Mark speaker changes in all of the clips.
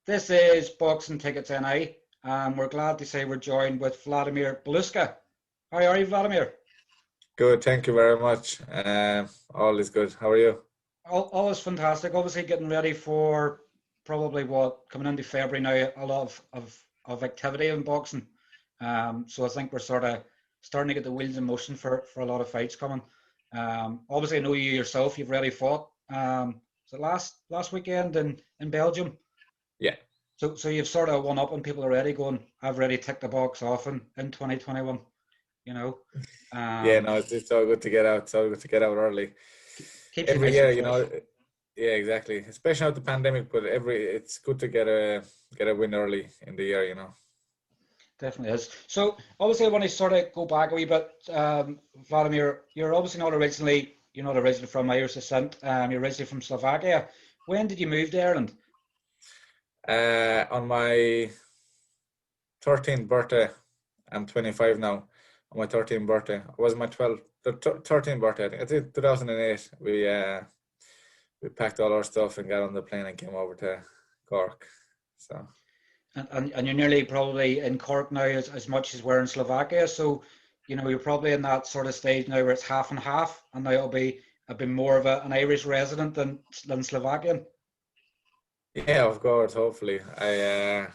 Speaker 1: This is Boxing Tickets NI. We're glad to say we're joined with Vladimir Belujsky. How are you, Vladimir?
Speaker 2: Good, thank you very much. All is good. How are you?
Speaker 1: All is fantastic. Obviously, getting ready for probably coming into February now, a lot of activity in boxing. So I think we're sort of starting to get the wheels in motion for a lot of fights coming. Obviously, I know you yourself, you've already fought. Was it last weekend in Belgium?
Speaker 2: Yeah.
Speaker 1: So you've sort of won up and people are already going, I've already ticked the box off in 2021, you know.
Speaker 2: Yeah,
Speaker 1: Um,
Speaker 2: no, it's all good to get out. It's all good to get out early.
Speaker 1: Keeps you
Speaker 2: Every
Speaker 1: nice and
Speaker 2: year,
Speaker 1: fresh.
Speaker 2: yeah, exactly. Especially out the pandemic, but it's good to get a win early in the year.
Speaker 1: Definitely is. So obviously I want to sort of go back a wee bit. Vladimir, you're not originally from Irish descent. You're originally from Slovakia. When did you move to Ireland?
Speaker 2: On my 13th birthday, I'm 25 now. On my 13th birthday, it was my 13th birthday. I think 2008. We packed all our stuff and got on the plane and came over to Cork. So.
Speaker 1: And you're nearly probably in Cork now as much as we're in Slovakia. So, you're probably in that sort of stage now where it's half and half, and now I'll be more of an Irish resident than Slovakian.
Speaker 2: Yeah, of course. Hopefully, I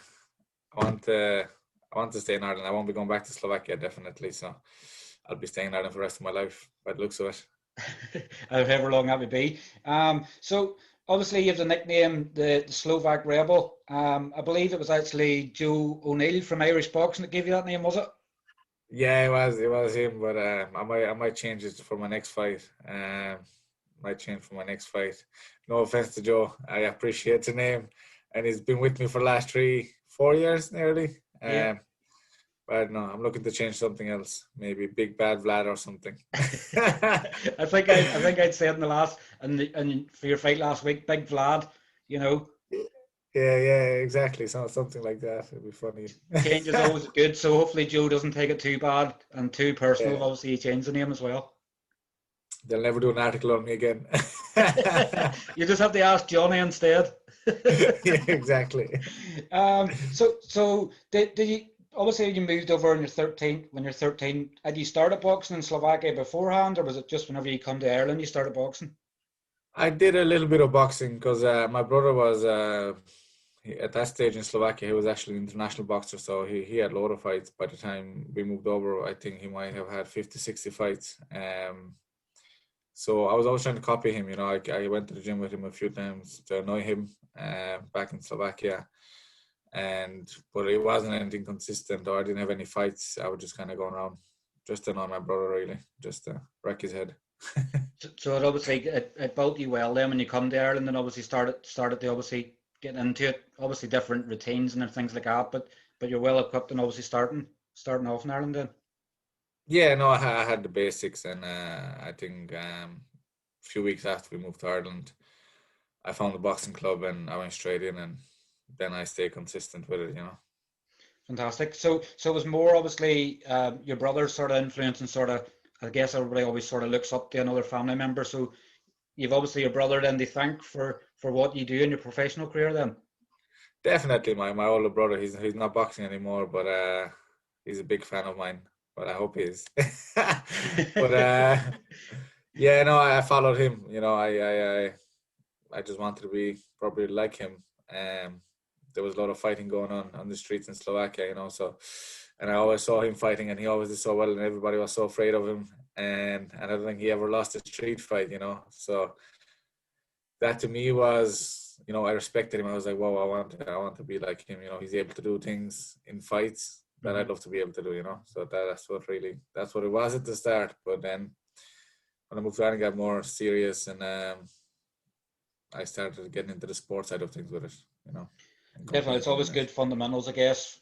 Speaker 2: want to I want to stay in Ireland. I won't be going back to Slovakia definitely. So I'll be staying in Ireland for the rest of my life by the looks of it.
Speaker 1: However long that would be. So obviously you have the nickname the Slovak Rebel. I believe it was actually Joe O'Neill from Irish Boxing that gave you that name, was it?
Speaker 2: Yeah, it was him, but I might change it for my next fight. Might change for my next fight. No offense to Joe, I appreciate the name, and he's been with me for the last 4 years nearly.
Speaker 1: Yeah.
Speaker 2: But no, I'm looking to change something else. Maybe Big Bad Vlad or something.
Speaker 1: I think I'd say it in the last and for your fight last week, Big Vlad, you know,
Speaker 2: Yeah, exactly. Something like that. It'd be funny.
Speaker 1: change is always good. So hopefully Joe doesn't take it too bad and too personal.
Speaker 2: Yeah,
Speaker 1: Obviously he changed the name as well.
Speaker 2: they'll never do an article on me again.
Speaker 1: You just have to ask Johnny instead.
Speaker 2: Yeah, exactly.
Speaker 1: So did you obviously you moved over when you're 13? Had you started boxing in Slovakia beforehand, or was it just whenever you come to Ireland you started boxing?
Speaker 2: I did a little bit of boxing because my brother was at that stage in Slovakia. He was actually an international boxer, so he had a lot of fights. By the time we moved over, I think he might have had 50, 60 fights. So I was always trying to copy him. I went to the gym with him a few times to annoy him back in Slovakia. But it wasn't anything consistent, or I didn't have any fights. I was just kind of going around just to annoy my brother, really, just to wreck his head.
Speaker 1: So it obviously it built you well then when you come to Ireland and obviously started to obviously getting into it. Obviously different routines and things like that, but you're well equipped and obviously starting off in Ireland then.
Speaker 2: Yeah, no, I had the basics, and I think a few weeks after we moved to Ireland, I found a boxing club and I went straight in, and then I stayed consistent with it.
Speaker 1: Fantastic. So it was more obviously your brother's sort of influence and sort of I guess everybody always sort of looks up to another family member. So you've obviously your brother then to thank for what you do in your professional career then.
Speaker 2: Definitely, my older brother, he's not boxing anymore, but he's a big fan of mine. But I hope he is. But yeah, no, I followed him. I just wanted to be probably like him. There was a lot of fighting going on the streets in Slovakia, so, and I always saw him fighting, and he always did so well, and everybody was so afraid of him, and I don't think he ever lost a street fight. So that to me was, I respected him. I was like, wow, I want to be like him. He's able to do things in fights that I'd love to be able to do. So that's what it was at the start. But then when I moved on and got more serious, and I started getting into the sports side of things with it. And
Speaker 1: Definitely, it's
Speaker 2: competing in
Speaker 1: always
Speaker 2: it.
Speaker 1: good fundamentals, I guess.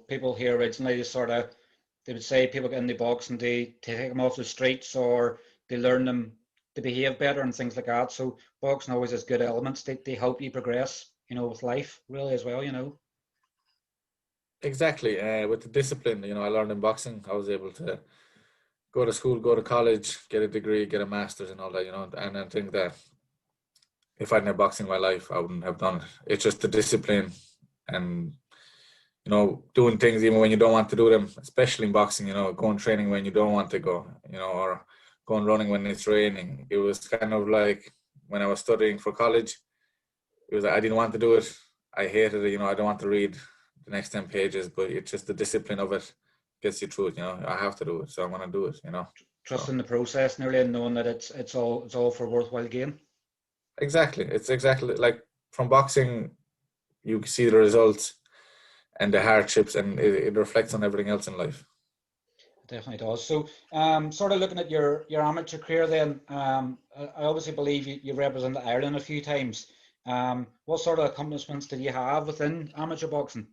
Speaker 1: People here originally they would say people get into boxing to take them off the streets or they learn them to behave better and things like that. So boxing always has good elements. They help you progress, with life really as well.
Speaker 2: Exactly. With the discipline, I learned in boxing. I was able to go to school, go to college, get a degree, get a master's, and all that. And I think that if I didn't have boxing in my life, I wouldn't have done it. It's just the discipline and doing things even when you don't want to do them, especially in boxing, going training when you don't want to go, or going running when it's raining. It was kind of like when I was studying for college, it was like I didn't want to do it. I hated it, I don't want to read the next 10 pages, but it's just the discipline of it gets you through it, I have to do it, so I'm going to do it,
Speaker 1: Trusting the process nearly, and knowing that it's all for worthwhile gain.
Speaker 2: Exactly. It's exactly like from boxing, you see the results and the hardships, and it reflects on everything else in life.
Speaker 1: It definitely does. So, sort of looking at your amateur career, then, I obviously believe you represented Ireland a few times. What sort of accomplishments did you have within amateur boxing?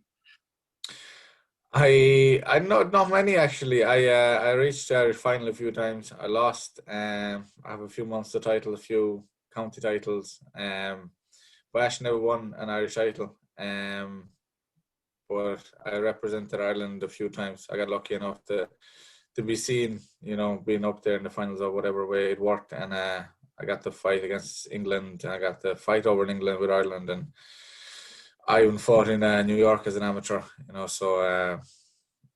Speaker 2: I not many actually. I reached the Irish final a few times. I lost. I have a few Munster titles, a few county titles. But I actually never won an Irish title. But I represented Ireland a few times. I got lucky enough to be seen, being up there in the finals or whatever way it worked. And I got to fight against England, and I got to fight over in England with Ireland, and I even fought in New York as an amateur, so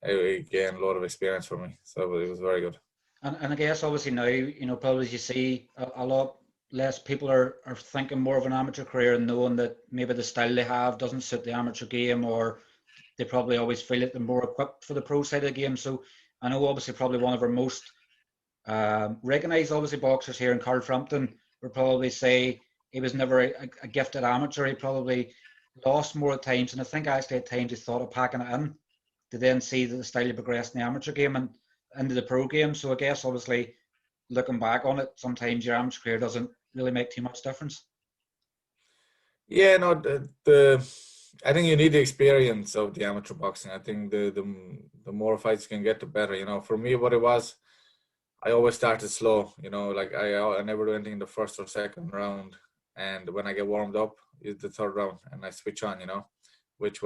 Speaker 2: it gained a lot of experience for me. So it was very good.
Speaker 1: And I guess obviously now, probably as you see a lot less people are thinking more of an amateur career and knowing that maybe the style they have doesn't suit the amateur game, or they probably always feel that they're more equipped for the pro side of the game. So I know obviously probably one of our most recognised obviously boxers here in Carl Frampton would probably say he was never a gifted amateur. He probably lost more at times, and I think actually at times he thought of packing it in to then see that the style had progressed in the amateur game and into the pro game. So I guess obviously looking back on it, sometimes your amateur career doesn't really make too much difference.
Speaker 2: Yeah, no, I think you need the experience of the amateur boxing. I think the more fights you can get, the better. For me, what it was, I always started slow. Like I never do anything in the first or second round, and when I get warmed up, is the third round, and I switch on. Which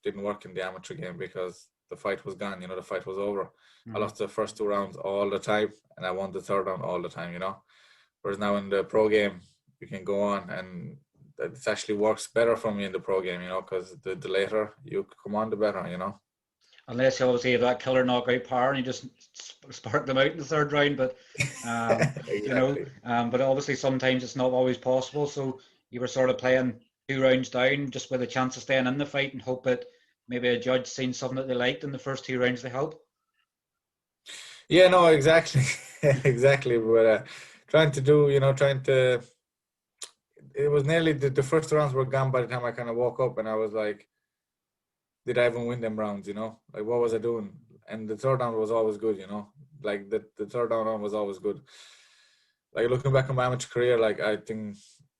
Speaker 2: didn't work in the amateur game because the fight was gone. The fight was over. I lost the first 2 rounds all the time, and I won the third round all the time. Whereas now in the pro game, you can go on, and it actually works better for me in the pro game, because the later you come on, the better,
Speaker 1: Unless you obviously have that killer knockout power and you just spark them out in the third round, but
Speaker 2: exactly.
Speaker 1: But obviously sometimes it's not always possible. So you were sort of playing 2 rounds down just with a chance of staying in the fight and hope that maybe a judge seen something that they liked in the first 2 rounds they held.
Speaker 2: Yeah, no, exactly, exactly. But it was nearly the first rounds were gone by the time I kind of woke up, and I was like, did I even win them rounds? Like what was I doing? And the third round was always good, like the third round was always good. Like looking back on my amateur career, like I think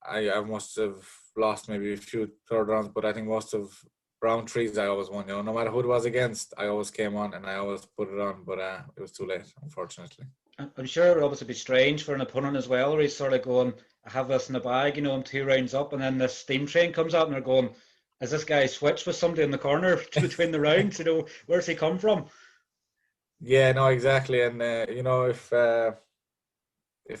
Speaker 2: I must have lost maybe a few third rounds, but I think most of round 3s I always won. No matter who it was against, I always came on and I always put it on. But it was too late, unfortunately.
Speaker 1: I'm sure it would obviously be strange for an opponent as well, where he's sort of going, I have this in the bag, I'm 2 rounds up, and then the steam train comes out and they're going, is this guy switched with somebody in the corner between the rounds? Where's he come from?
Speaker 2: Yeah, no, exactly. And if I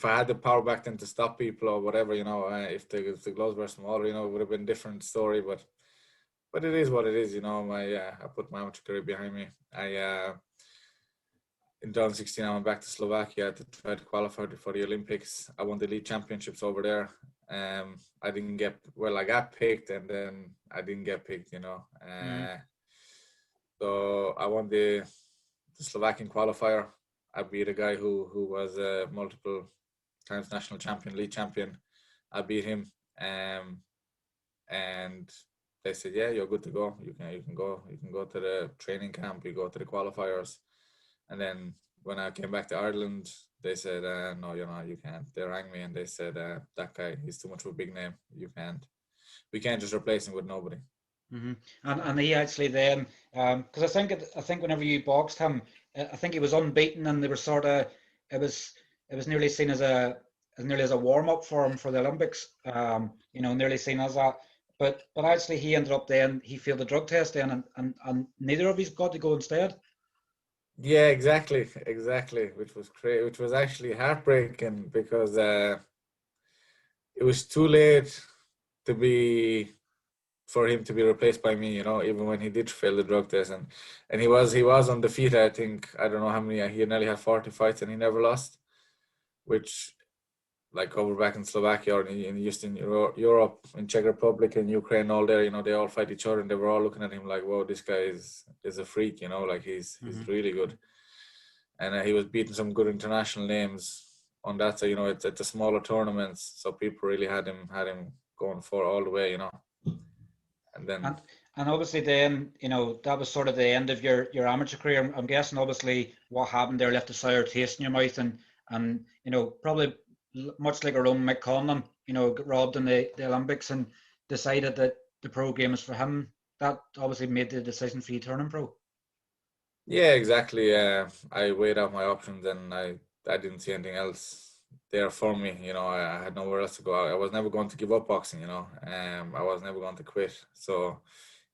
Speaker 2: had the power back then to stop people or whatever, if the gloves were smaller, it would have been a different story. But it is what it is, I put my amateur career behind me. In 2016, I went back to Slovakia to try to qualify for the Olympics. I won the league championships over there. I got picked, and then I didn't get picked, So I won the Slovakian qualifier. I beat a guy who was a multiple times national champion, league champion. I beat him, and they said, "Yeah, you're good to go. You can go to the training camp. You go to the qualifiers." And then when I came back to Ireland, they said, "No, you can't." They rang me and they said, "That guy, he's too much of a big name. You can't. We can't just replace him with nobody."
Speaker 1: Mm-hmm. And he actually then, because I think whenever you boxed him, I think he was unbeaten, and they were sort of, it was nearly seen as a warm up for him for the Olympics. Nearly seen as that. But actually he ended up then he failed the drug test then, and neither of us got to go instead.
Speaker 2: Yeah, exactly, which was crazy, which was actually heartbreaking because it was too late to be for him to be replaced by me, even when he did fail the drug test, and he was undefeated. I think, I don't know how many, he nearly had 40 fights and he never lost, which, like, over back in Slovakia or in Eastern Europe, in Czech Republic and Ukraine, all there, they all fight each other, and they were all looking at him like, whoa, this guy is a freak, like he's really good. And he was beating some good international names on that. So, it's the smaller tournaments, so people really had him going for all the way, And then
Speaker 1: and obviously then, that was sort of the end of your amateur career. I'm guessing obviously what happened there left a sour taste in your mouth, and probably much like our own Mick Conlon, got robbed in the Olympics and decided that the pro game is for him. That obviously made the decision for you turning pro.
Speaker 2: Yeah, exactly. I weighed out my options, and I didn't see anything else there for me. I had nowhere else to go. I was never going to give up boxing. I was never going to quit. So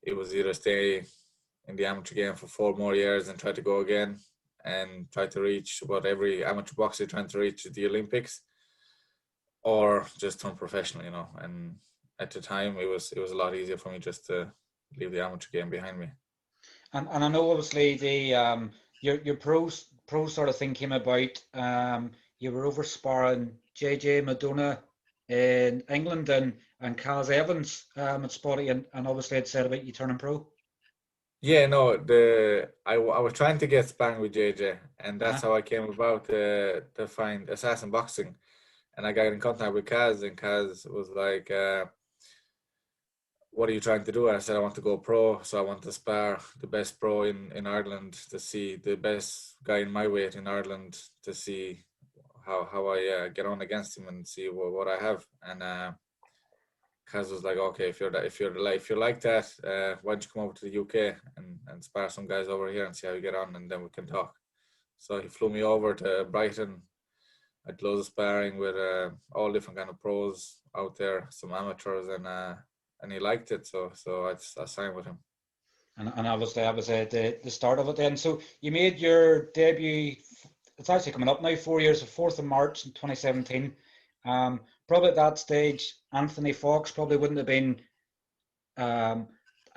Speaker 2: it was either stay in the amateur game for 4 more years and try to go again and try to reach what every amateur boxer trying to reach, the Olympics, or just turn professional. And at the time, it was a lot easier for me just to leave the amateur game behind me.
Speaker 1: And I know obviously the your pro sort of thing came about. You were over sparring JJ Madonna in England and Kaz Evans at Spotty, and obviously it said about you turning pro.
Speaker 2: Yeah, no, I was trying to get sparring with JJ, and that's how I came about to find Assassin Boxing, and I got in contact with Kaz, and Kaz was like, what are you trying to do? And I said, I want to go pro. So I want to spar the best pro in Ireland, to see the best guy in my weight in Ireland, to see how I get on against him and see what I have. And Kaz was like, okay, if you're like that, why don't you come over to the UK and spar some guys over here and see how you get on, and then we can talk. So he flew me over to Brighton. I did loads of sparring with all different kind of pros out there, some amateurs, and he liked it, so I signed with him.
Speaker 1: And obviously that was the start of it then. So you made your debut, it's actually coming up now, 4 years, the 4th of March in 2017. Probably at that stage, Anthony Fox probably wouldn't have been a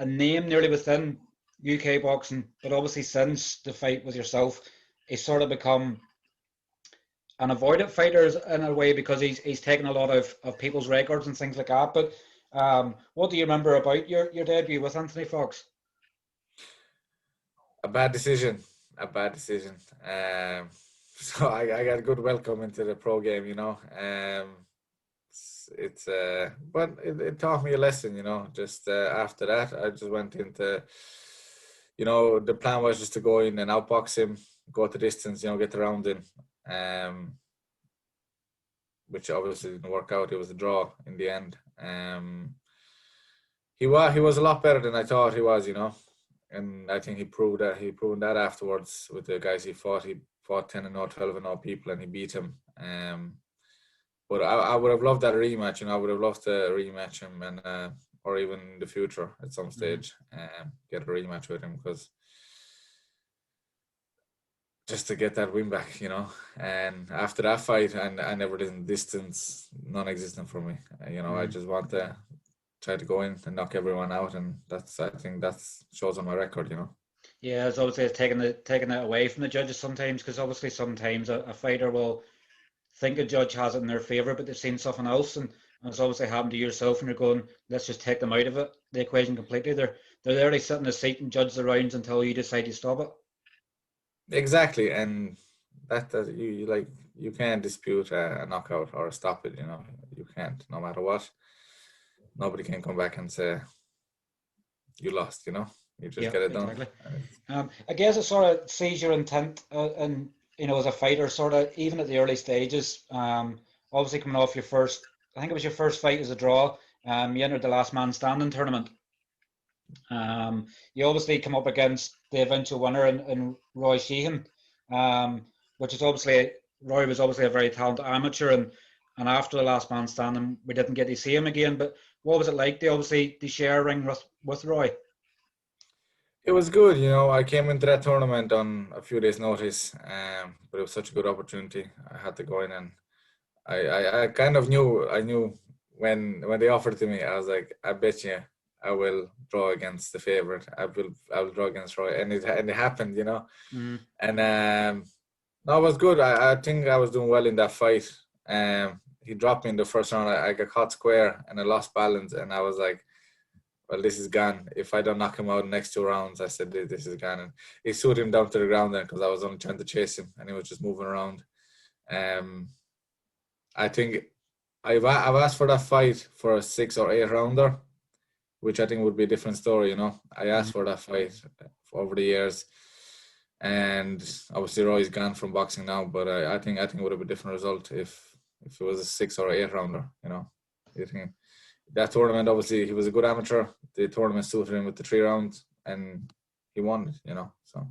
Speaker 1: name nearly within UK boxing, but obviously since the fight with yourself, he's sort of become an avoided fighter in a way, because he's taken a lot of people's records and things like that. But what do you remember about your debut with Anthony Fox?
Speaker 2: A bad decision. So I got a good welcome into the pro game, but it taught me a lesson, just after that, I just went into, the plan was just to go in and outbox him, go the distance, get the round in, which obviously didn't work out. It was a draw in the end. He was a lot better than I thought he was, and I think he proved that afterwards with the guys he fought. He fought 10-0, 12-0 people, and he beat him. But I would have loved that rematch. I would have loved to rematch him, and or even in the future at some stage, get a rematch with him, because just to get that win back, And after that fight, I never did distance, non-existent for me. I just want to try to go in and knock everyone out, and I think that shows on my record,
Speaker 1: Yeah, it's obviously taking it away from the judges sometimes, because obviously sometimes a fighter will think a judge has it in their favour, but they've seen something else, and it's obviously happened to yourself, and you're going, let's just take them out of the equation completely. They're literally sitting in the seat and judge the rounds until you decide to stop it.
Speaker 2: Exactly, and that you can't dispute a knockout or stop it. You can't, no matter what. Nobody can come back and say you lost. You just get it done.
Speaker 1: Exactly. I guess it sort of sees your intent, and as a fighter, sort of even at the early stages. Obviously coming off your first, I think it was your first fight as a draw. You entered the last man standing tournament. You obviously come up against the eventual winner in Roy Sheehan, which is obviously, Roy was obviously a very talented amateur, and after the last man standing, we didn't get to see him again. But what was it like to share a ring with Roy?
Speaker 2: It was good, I came into that tournament on a few days' notice, but it was such a good opportunity. I had to go in, and I kind of knew, I knew when they offered it to me, I was like, I bet you I will draw against the favorite. I will draw against Roy, and it happened, you know. And no, it was good. I think I was doing well in that fight. He dropped me in the first round. I got caught square and I lost balance, and I was like, well, this is gone. If I don't knock him out in the next 2 rounds, I said, this is gone. And he threw him down to the ground then, because I was only trying to chase him, and he was just moving around. I think I've asked for that fight for a 6 or 8 rounder, which I think would be a different story, you know. I asked for that fight over the years, and obviously Roy's gone from boxing now, but I think it would have been a different result if it was a 6 or 8 rounder, you know. I think that tournament, obviously, he was a good amateur. The tournament suited him with the 3 rounds, and he won it, you know. So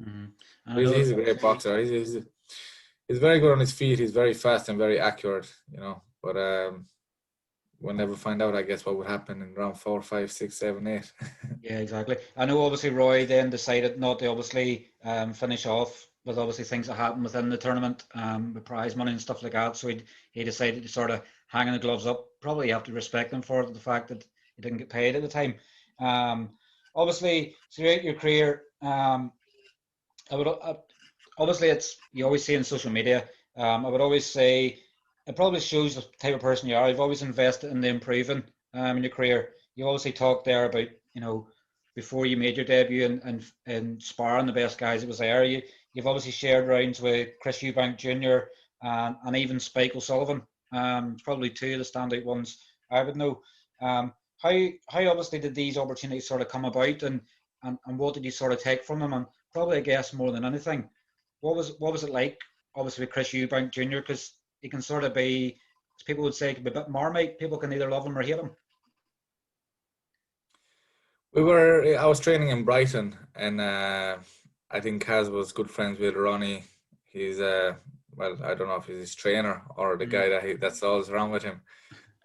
Speaker 2: he's a great boxer. He's very good on his feet. He's very fast and very accurate, you know. But we'll never find out, I guess, what would happen in round 4, 5, 6, 7, 8.
Speaker 1: Yeah, exactly. I know obviously Roy then decided not to obviously finish off with obviously things that happened within the tournament, with prize money and stuff like that. So he decided to sort of hang the gloves up. Probably you have to respect him for the fact that he didn't get paid at the time. Obviously, throughout your career, obviously it's, you always see in social media, I would always say it probably shows the type of person you are. You've always invested in the improving in your career. You obviously talked there about, you know, before you made your debut and sparring the best guys that was there. You've obviously shared rounds with Chris Eubank Jr. And even Spike O'Sullivan. Probably 2 of the standout ones I would know. How obviously did these opportunities sort of come about, and what did you sort of take from them? And probably, I guess, more than anything, what was it like, obviously, with Chris Eubank Jr., because he can sort of be, as people would say, he can be a bit Marmite. People can either love him or hate him.
Speaker 2: I was training in Brighton, and I think Kaz was good friends with Ronnie. He's well, I don't know if he's his trainer or the guy that's always around with him.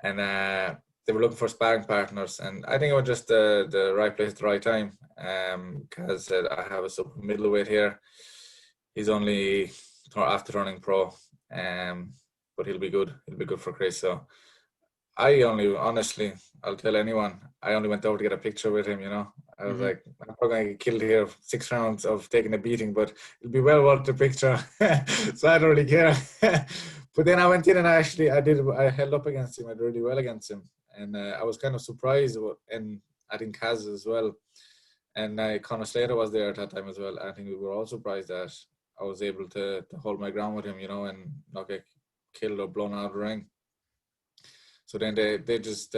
Speaker 2: And they were looking for sparring partners, and I think it was just the right place at the right time. Kaz said, I have a super middleweight here. He's only after turning pro, but he'll be good. He'll be good for Chris. So honestly, I'll tell anyone, I only went over to get a picture with him, you know. I was like, I'm probably going to get killed here, 6 rounds of taking a beating, but it'll be well worth the picture. So I don't really care. But then I went in and I held up against him. I did really well against him. And I was kind of surprised, and I think Kaz as well. And Conor Slater was there at that time as well. I think we were all surprised that I was able to hold my ground with him, you know, and not get killed or blown out of the ring. So then they just,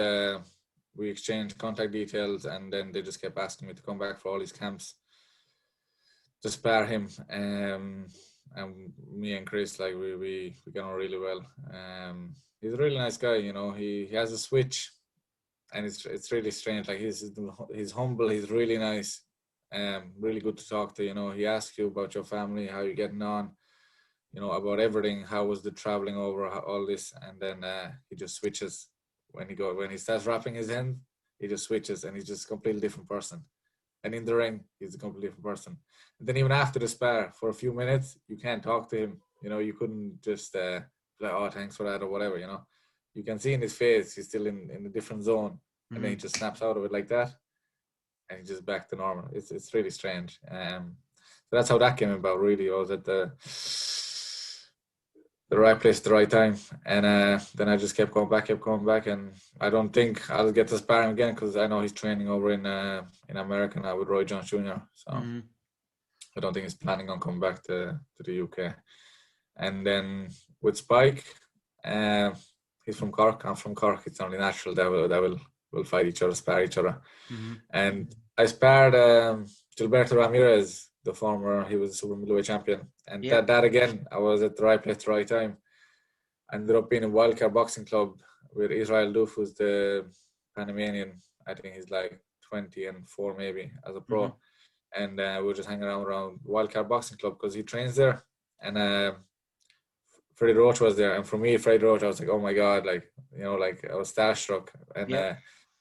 Speaker 2: we exchanged contact details, and then they just kept asking me to come back for all these camps to spar him. And me and Chris, like, we got on really well. He's a really nice guy, you know. He has a switch, and it's really strange. Like, he's humble, he's really nice, really good to talk to, you know. He asks you about your family, how you're getting on, you know, about everything, how was the traveling over, all this, and then he just switches when he starts wrapping his hand. He just switches, and he's just a completely different person. And in the ring, he's a completely different person. And then even after the spar, for a few minutes, you can't talk to him. You know, you couldn't just be like, oh, thanks for that, or whatever. You know, you can see in his face he's still in a different zone, and then he just snaps out of it like that, and he's just back to normal. It's really strange. So that's how that came about. Really, I was at the right place at the right time, and then I just kept going back, and I don't think I'll get to spar him again, because I know he's training over in America now with Roy Jones Jr. So I don't think he's planning on coming back to the UK. And then with Spike, he's from Cork. I'm from Cork. It's only natural that we'll fight each other, spar each other. And I sparred Gilberto Ramirez, he was a super middleweight champion. And that again, I was at the right place at the right time. I ended up being in Wildcard Boxing Club with Israel Duf, who's the Panamanian. I think he's like 20-4 maybe as a pro. And we were just hanging around Wildcard Boxing Club because he trains there. And Freddie Roach was there. And for me, Freddie Roach, I was like, oh my God, like, you know, like I was starstruck. And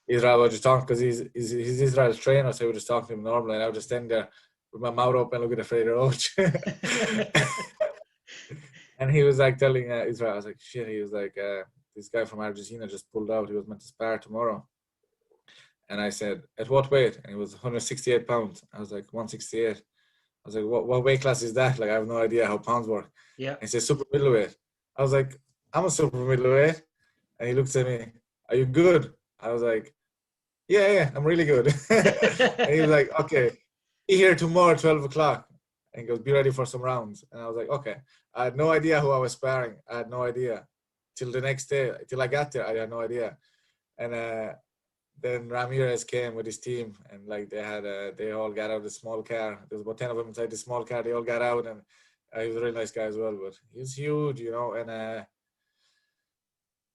Speaker 2: Israel was just talking, because he's Israel's trainer, so we were just talking to him normally, and I was just standing there with my mouth open looking at Freddie Roach. And he was like telling Israel, I was like, shit, he was like, this guy from Argentina just pulled out. He was meant to spar tomorrow. And I said, at what weight? And he was 168 pounds. I was like, 168. I was like, what weight class is that? Like, I have no idea how pounds work.
Speaker 1: Yeah.
Speaker 2: And he said, super middleweight. I was like, I'm a super middleweight. And he looks at me, are you good? I was like, yeah, I'm really good. And he was like, okay, be here tomorrow at 12 o'clock. And he goes, be ready for some rounds. And I was like, okay. I had no idea who I was sparring. I had no idea. Till the next day, till I got there, I had no idea. And then Ramirez came with his team, and like they all got out of the small car. There was about 10 of them inside the small car. They all got out, and he was a really nice guy as well. But he was huge, and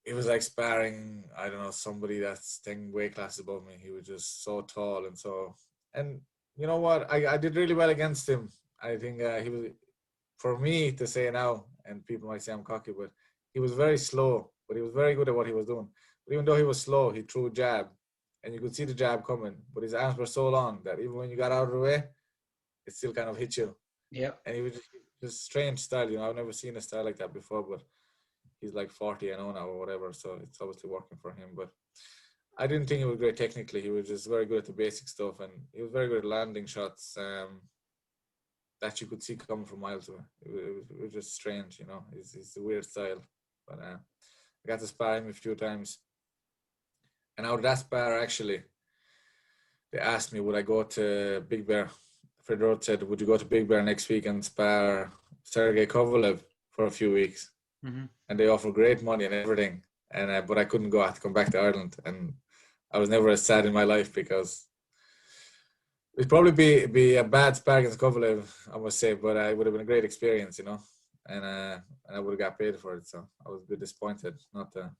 Speaker 2: it was like sparring, I don't know, somebody that's 10 weight classes above me. He was just so tall and you know what? I did really well against him. I think he was, for me to say now, and people might say I'm cocky, but he was very slow, but he was very good at what he was doing. But even though he was slow, he threw a jab, and you could see the jab coming, but his arms were so long that even when you got out of the way, it still kind of hit you.
Speaker 1: Yeah.
Speaker 2: And he was just strange style, I've never seen a style like that before, but he's like 40 and 0 now or whatever, so it's obviously working for him. But I didn't think he was great technically. He was just very good at the basic stuff, and he was very good at landing shots that you could see coming from miles away. It was just strange, It's a weird style. But I got to spar him a few times. And out of that spar, actually, they asked me, would I go to Big Bear? Fred Road said, would you go to Big Bear next week and spar Sergey Kovalev for a few weeks?
Speaker 1: Mm-hmm.
Speaker 2: And they offered great money and everything. And but I couldn't go. I had to come back to Ireland. And I was never as sad in my life because it'd probably be a bad spar against Kovalev, I must say, but it would have been a great experience, and I would have got paid for it. So I was a bit disappointed, not to,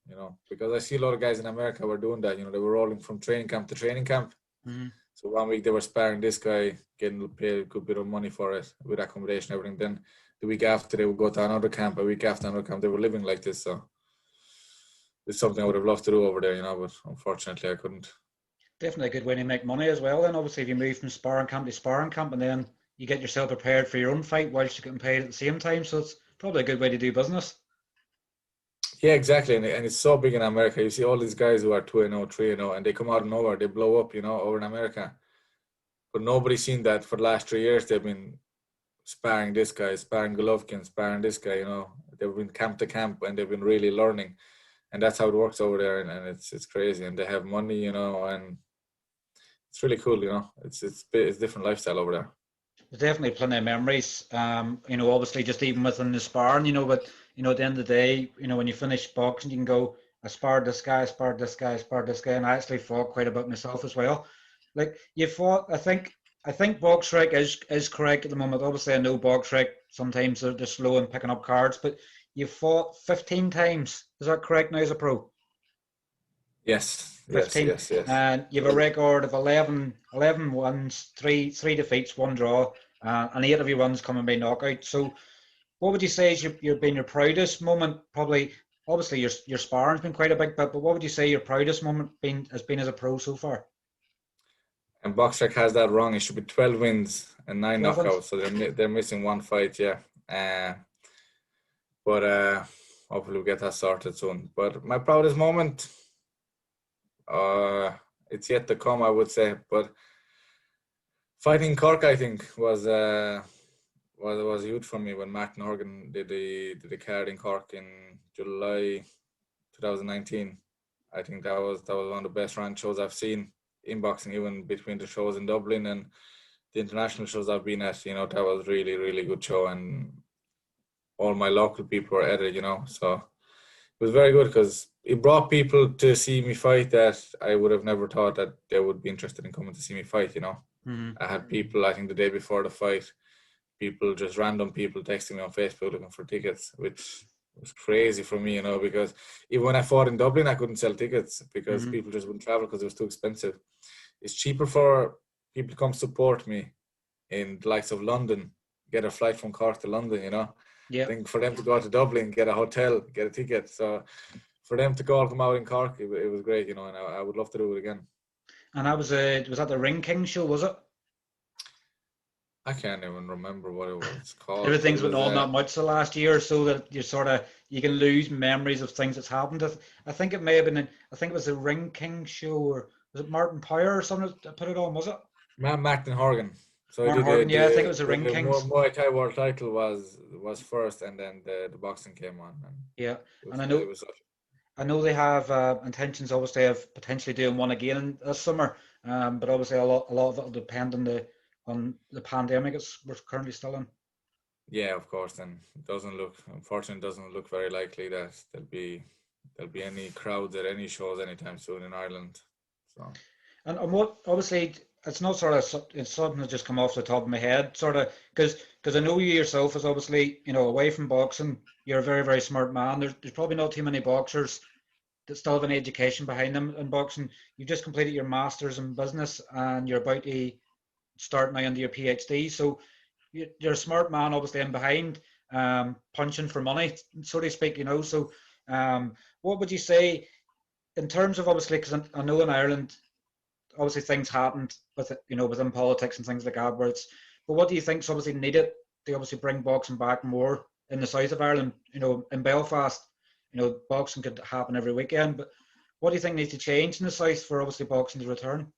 Speaker 2: because I see a lot of guys in America were doing that. They were rolling from training camp to training camp.
Speaker 1: Mm-hmm.
Speaker 2: So 1 week they were sparring this guy, getting paid a good bit of money for it with accommodation and everything. Then the week after they would go to another camp, a week after another camp. They were living like this. So it's something I would have loved to do over there, but unfortunately I couldn't.
Speaker 1: Definitely a good way to make money as well. Then obviously if you move from sparring camp to sparring camp, and then you get yourself prepared for your own fight whilst you're getting paid at the same time. So it's probably a good way to do business.
Speaker 2: Yeah, exactly. And it's so big in America. You see all these guys who are 2-0, 3-0, and they come out of nowhere. They blow up, over in America. But nobody's seen that for the last 3 years. They've been sparring this guy, sparring Golovkin, sparring this guy, They've been camp to camp, and they've been really learning. And that's how it works over there. And it's crazy. And they have money, and it's really cool, It's a different lifestyle over there.
Speaker 1: There's definitely plenty of memories, obviously just even within the sparring, but, at the end of the day, when you finish boxing, you can go, I sparred this guy, I sparred this guy, I sparred this guy, and I actually fought quite a bit myself as well. Like, you fought, I think BoxRec is correct at the moment. Obviously, I know BoxRec, sometimes they're slow in picking up cards, but you fought 15 times. Is that correct now as a pro?
Speaker 2: Yes.
Speaker 1: 15.
Speaker 2: Yes.
Speaker 1: And you have a record of 11 wins, three defeats, 1 draw, and 8 of your wins coming by knockout. So what would you say is you've been your proudest moment? Probably, obviously your sparring's been quite a big bit, but what would you say your proudest moment has been as a pro so far?
Speaker 2: And BoxRec has that wrong. It should be 12 wins and 9 knockouts.
Speaker 1: Wins.
Speaker 2: So they're missing 1 fight, yeah. But hopefully we'll get that sorted soon. But my proudest moment, it's yet to come, I would say. But fighting Cork, I think, was huge for me when Martin Horgan did the card in Cork in July 2019. I think that was one of the best ranked shows I've seen in boxing, even between the shows in Dublin and the international shows I've been at. That was really, really good show, and all my local people were at it. So it was very good because it brought people to see me fight that I would have never thought that they would be interested in coming to see me fight.
Speaker 1: Mm-hmm.
Speaker 2: I had people, I think the day before the fight, random people texting me on Facebook looking for tickets, which was crazy for me, because even when I fought in Dublin, I couldn't sell tickets because
Speaker 1: Mm-hmm.
Speaker 2: people just wouldn't travel because it was too expensive. It's cheaper for people to come support me in the likes of London, get a flight from Cork to London,
Speaker 1: Yeah.
Speaker 2: I think for them to go to Dublin, get a hotel, get a ticket. So for them to come out in Cork, it was great, and I would love to do it again.
Speaker 1: And that was that the Ring King show, was it?
Speaker 2: I can't even remember what it was called.
Speaker 1: Everything's been on that much the last year, so that you can lose memories of things that's happened. I think it may have been, I think it was the Ring King show, or Was it Martin Power or something that put it on? Was it
Speaker 2: Martin Horgan. So
Speaker 1: Martin
Speaker 2: he
Speaker 1: Horgan?
Speaker 2: did
Speaker 1: Yeah, I think it was the Ring
Speaker 2: the
Speaker 1: Kings.
Speaker 2: Muay Thai world title was first, and then the boxing came on. And
Speaker 1: Yeah, and
Speaker 2: it was
Speaker 1: I know they have intentions, obviously, of potentially doing one again this summer. But obviously, a lot of it will depend on the pandemic we're currently still in.
Speaker 2: yeah, of course. And unfortunately, it doesn't look very likely that there'll be any crowds at any shows anytime soon in Ireland. So.
Speaker 1: And what, obviously, it's not sort of, it's something that just come off the top of my head, sort of, because I know you yourself is obviously, away from boxing, you're a very, very smart man. There's probably not too many boxers that still have an education behind them in boxing. You just completed your master's in business and you're about to start now into your PhD. So you're a smart man, obviously, in behind, punching for money, so to speak, So what would you say in terms of, obviously, because I know in Ireland, obviously things happened with it, within politics and things like that, but what do you think's obviously needed to obviously bring boxing back more in the south of Ireland? In Belfast, boxing could happen every weekend, but what do you think needs to change in the south for obviously boxing to return?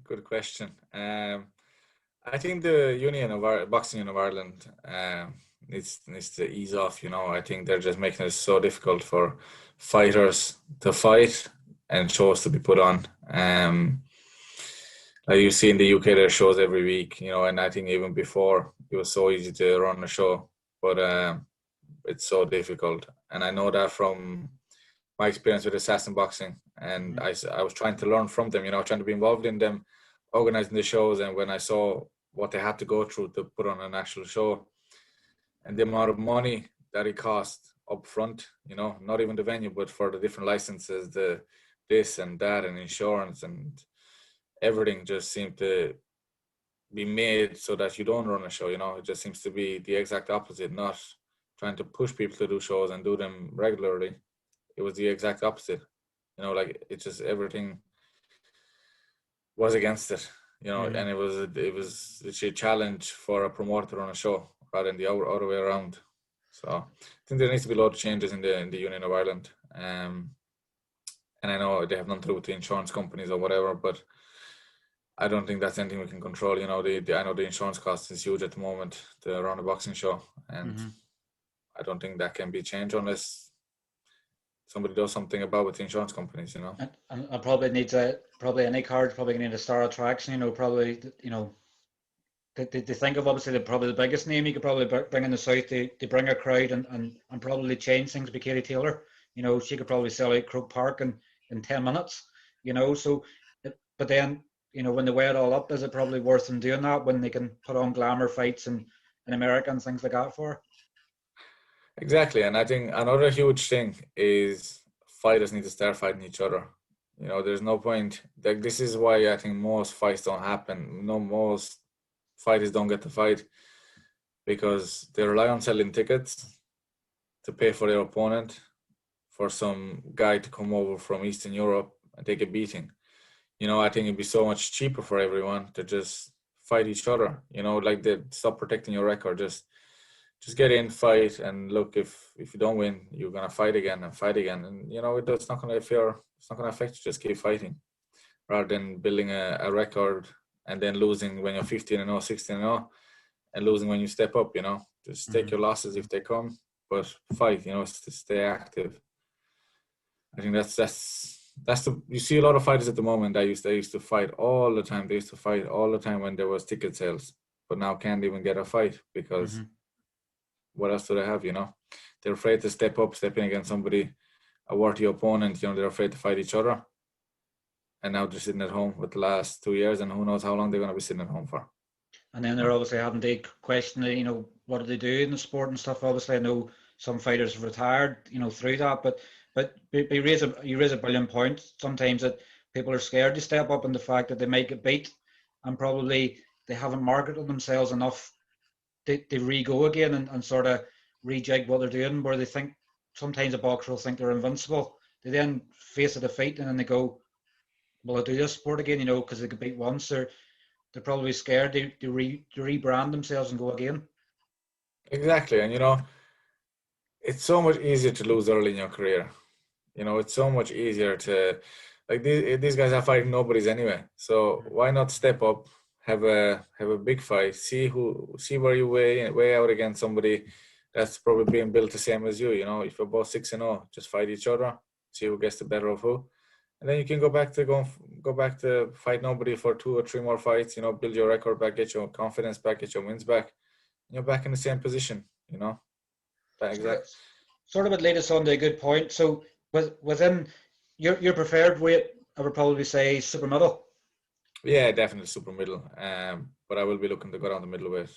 Speaker 2: Good question. I think the Boxing Union of Ireland needs to ease off. I think they're just making it so difficult for fighters to fight and shows to be put on. Like you see in the UK, there's shows every week, and I think even before it was so easy to run a show, but it's so difficult. And I know that from my experience with Assassin Boxing, and I was trying to learn from them, trying to be involved in them, organizing the shows, and when I saw what they had to go through to put on an actual show, and the amount of money that it cost up front, not even the venue, but for the different licenses, the this and that and insurance and everything just seemed to be made so that you don't run a show. It just seems to be the exact opposite, not trying to push people to do shows and do them regularly. It was the exact opposite. Like it just, everything was against it, and it was a challenge for a promoter to run a show rather than the other way around. So I think there needs to be a lot of changes in the Union of Ireland. And I know they have nothing to do with the insurance companies or whatever, but I don't think that's anything we can control. I know the insurance cost is huge at the moment to run a boxing show, and I don't think that can be changed unless somebody does something about with the insurance companies.
Speaker 1: And probably needs probably any card probably need a star attraction. Probably they think of obviously probably the biggest name you could probably bring in the south to bring a crowd and probably change things with Katie Taylor. She could probably sell out Croke Park in 10 minutes. So, but then when they weigh it all up, is it probably worth them doing that when they can put on glamour fights in America and things like that for her?
Speaker 2: Exactly, and I think another huge thing is fighters need to start fighting each other. There's no point. Like, this is why I think most fights don't happen. Most fighters don't get to fight because they rely on selling tickets to pay for their opponent, for some guy to come over from Eastern Europe and take a beating. I think it'd be so much cheaper for everyone to just fight each other. Like they stop protecting your record. Just get in, fight, and look. If you don't win, you're gonna fight again and fight again. And it's not gonna affect you. Just keep fighting, rather than building a record and then losing when you're 15-0, 16-0, and losing when you step up. Just take your losses if they come, but fight. To stay active. I think that's you see a lot of fighters at the moment that used to fight all the time. They used to fight all the time when there was ticket sales, but now can't even get a fight because what else do they have? They're afraid to step in against somebody, a worthy opponent. They're afraid to fight each other, and now they're sitting at home with the last 2 years, and who knows how long they're going to be sitting at home for.
Speaker 1: And then they're obviously having to question, what do they do in the sport and stuff. Obviously, I know some fighters have retired, through that, but you raise a brilliant point. Sometimes that people are scared to step up, and the fact that they might get beat, and probably they haven't marketed themselves enough to re-go again and sort of rejig what they're doing, where they think sometimes a boxer will think they're invincible. They then face a defeat and then they go, will I do this sport again? Because they get beat once. They're probably scared to rebrand themselves and go again.
Speaker 2: Exactly, and it's so much easier to lose early in your career. You know, it's so much easier to, like, these guys are fighting nobodies anyway. So why not step up, have a big fight, see where you weigh out against somebody that's probably being built the same as you. You know, if you're both 6-0, just fight each other, see who gets the better of who, and then you can go back to fight nobody for 2 or 3 more fights. You know, build your record back, get your confidence back, get your wins back. You're back in the same position. You know, exactly.
Speaker 1: Sort of would lead us on to a good point. So within your preferred weight, I would probably say super middle.
Speaker 2: Yeah, definitely super middle. But I will be looking to go down the middleweight.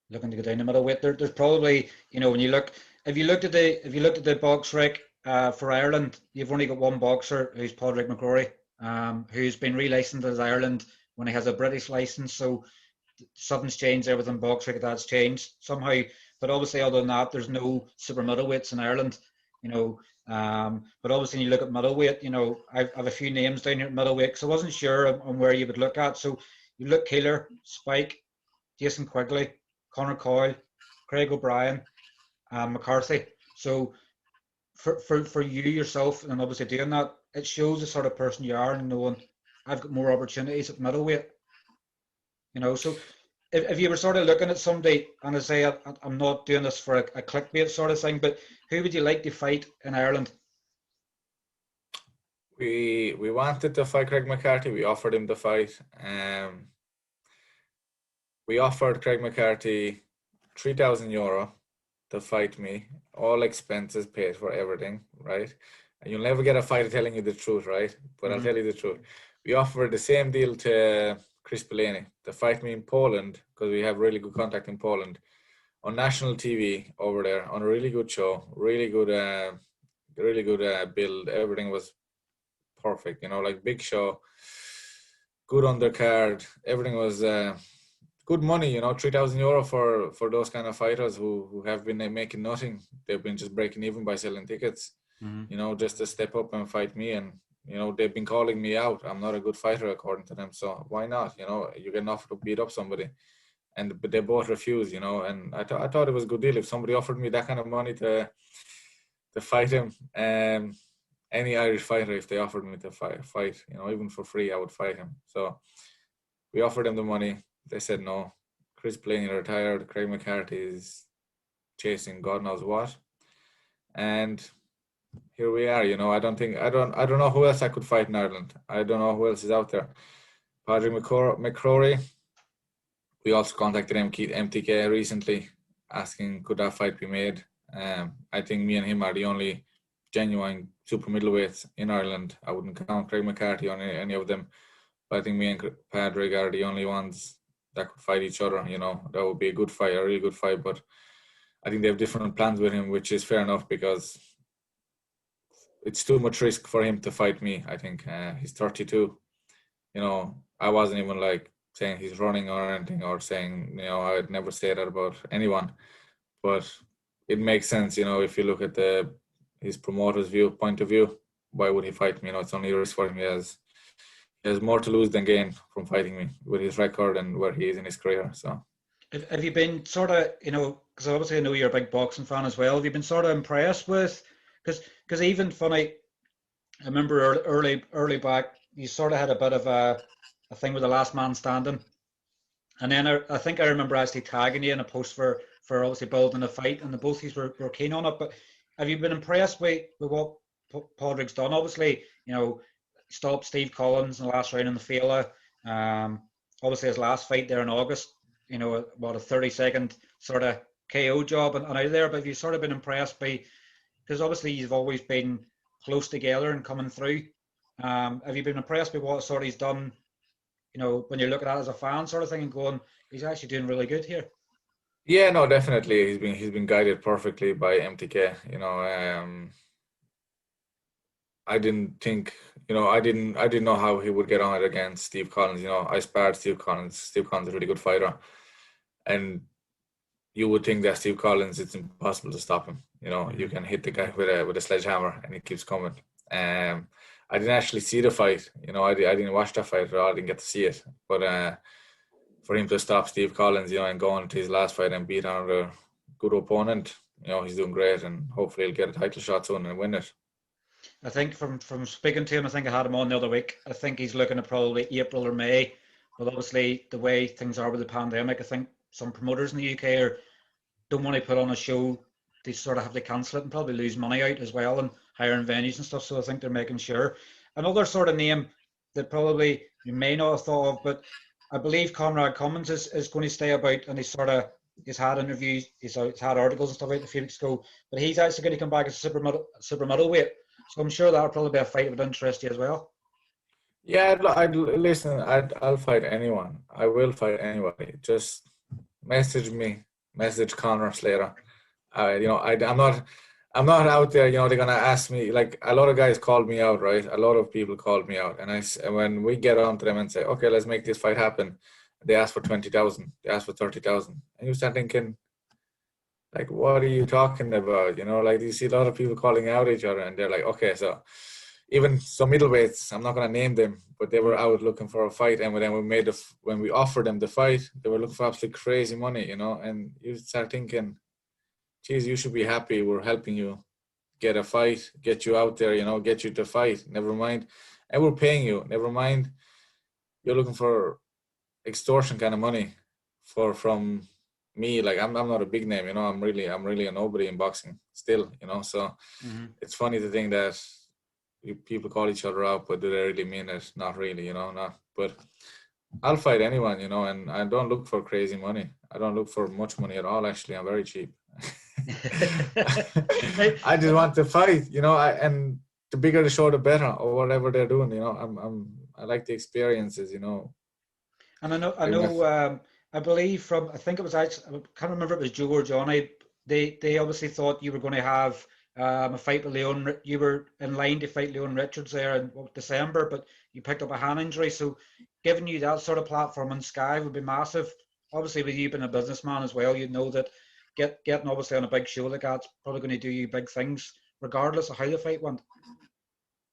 Speaker 1: Looking to go down the middleweight. There's probably, you know, when you look, if you looked at the box rec for Ireland, you've only got one boxer who's Padraig McCrory, who's been relicensed as Ireland when he has a British license. So something's changed there within box rec. That's changed somehow. But obviously, other than that, there's no super middleweights in Ireland. You know, but obviously, when you look at middleweight, you know, I have a few names down here at middleweight because I wasn't sure on where you would look at. So you look Keeler, Spike, Jason Quigley, Conor Coyle, Craig O'Brien, McCarthy. So for you yourself, and obviously doing that, it shows the sort of person you are and knowing I've got more opportunities at middleweight. You know, so if you were sort of looking at somebody, and I say I'm not doing this for a clickbait sort of thing, but who would you like to fight in Ireland?
Speaker 2: We wanted to fight Craig McCarthy. We offered him the fight. We offered Craig McCarthy €3,000 to fight me, all expenses paid for, everything, right? And you'll never get a fighter telling you the truth, right? But I'll tell you the truth. We offered the same deal to Chris Bellini to fight me in Poland, because we have really good contact in Poland, on national TV over there, on a really good show, really good build. Everything was perfect, you know, like big show, good undercard. Everything was good money, you know, €3,000 for those kind of fighters who have been making nothing. They've been just breaking even by selling tickets, you know, just to step up and fight me. And, you know, they've been calling me out. I'm not a good fighter according to them. So why not? You know, you get an offer to beat up somebody. But they both refused, you know, and I thought it was a good deal. If somebody offered me that kind of money to fight him, any Irish fighter, if they offered me to fight, you know, even for free, I would fight him. So we offered them the money. They said no. Chris Bellini retired. Craig McCarthy is chasing God knows what. And here we are, you know. I don't know who else I could fight in Ireland. I don't know who else is out there. Padraig McCrory. We also contacted MTK recently, asking could that fight be made. I think me and him are the only genuine super middleweights in Ireland. I wouldn't count Craig McCarthy on any of them, but I think me and Padraig are the only ones that could fight each other. You know, that would be a good fight, a really good fight. But I think they have different plans with him, which is fair enough, because it's too much risk for him to fight me. I think he's 32. You know, I wasn't even like saying he's running or anything, or saying, you know, I'd never say that about anyone. But it makes sense, you know, if you look at his promoter's point of view, why would he fight me? You know, it's only a risk for him. He has more to lose than gain from fighting me with his record and where he is in his career. So,
Speaker 1: have you been sort of, you know, because obviously I know you're a big boxing fan as well. Have you been sort of impressed with, because even funny, I remember early back, you sort of had a bit of a thing with the last man standing, and then I think I remember actually tagging you in a post for obviously building a fight, and the both of you were keen on it. But have you been impressed with what Padraig's done? Obviously, you know, stopped Steve Collins in the last round in the Fela. Obviously his last fight there in August, you know, about a 30-second sort of KO job and out of there. But have you sort of been impressed by, because obviously you've always been close together and coming through. Have you been impressed by what sort of he's done, you know, when you look at that as a fan sort of thing and going, he's actually doing really good here?
Speaker 2: Yeah, no, definitely. He's been guided perfectly by MTK. You know, I didn't think, you know, I didn't know how he would get on it against Steve Collins. You know, I sparred Steve Collins. Steve Collins is a really good fighter, and you would think that Steve Collins, it's impossible to stop him. You know, you can hit the guy with a sledgehammer and he keeps coming. I didn't actually see the fight. You know, I didn't watch that fight at all. I didn't get to see it. But for him to stop Steve Collins, you know, and go on to his last fight and beat another good opponent, you know, he's doing great, and hopefully he'll get a title shot soon and win it.
Speaker 1: I think from speaking to him, I think I had him on the other week. I think he's looking at probably April or May. But obviously, the way things are with the pandemic, I think some promoters in the UK don't want to put on a show. They sort of have to cancel it and probably lose money out as well and hiring venues and stuff. So I think they're making sure. Another sort of name that probably you may not have thought of, but I believe Conrad Cummings is going to stay about, and he's had interviews, he's had articles and stuff out a few weeks ago, but he's actually going to come back as super middleweight. So I'm sure that'll probably be a fight of interest to you as well.
Speaker 2: Yeah, listen. I'll fight anyone. I will fight anybody. Just message me, message Conor Slater. I'm not out there. They're gonna ask me. Like, a lot of guys called me out, right? A lot of people called me out, and when we get on to them and say, okay, let's make this fight happen, they ask for 20,000. They ask for 30,000, and you start thinking, like, what are you talking about? Like, you see a lot of people calling out each other, and they're like, okay, so. Even some middleweights, I'm not going to name them, but they were out looking for a fight, and then when we offered them the fight, they were looking for absolutely crazy money, and you start thinking, geez, you should be happy. We're helping you get a fight, get you out there, get you to fight. Never mind, and we're paying you. Never mind, you're looking for extortion kind of money from me. Like, I'm not a big name, I'm really a nobody in boxing still, So It's funny to think that. People call each other out, but do they really mean it? Not really, not. But I'll fight anyone, and I don't look for crazy money. I don't look for much money at all. Actually, I'm very cheap. I just want to fight, and the bigger the show, the better, or whatever they're doing. I like the experiences, And
Speaker 1: I believe I think it was actually, I can't remember if it was Joe or Johnny. They obviously thought you were going to have a fight with Leon. You were in line to fight Leon Richards there in December, but you picked up a hand injury. So giving you that sort of platform on Sky would be massive. Obviously, with you being a businessman as well, you know that getting obviously on a big show like that's probably going to do you big things, regardless of how the fight went.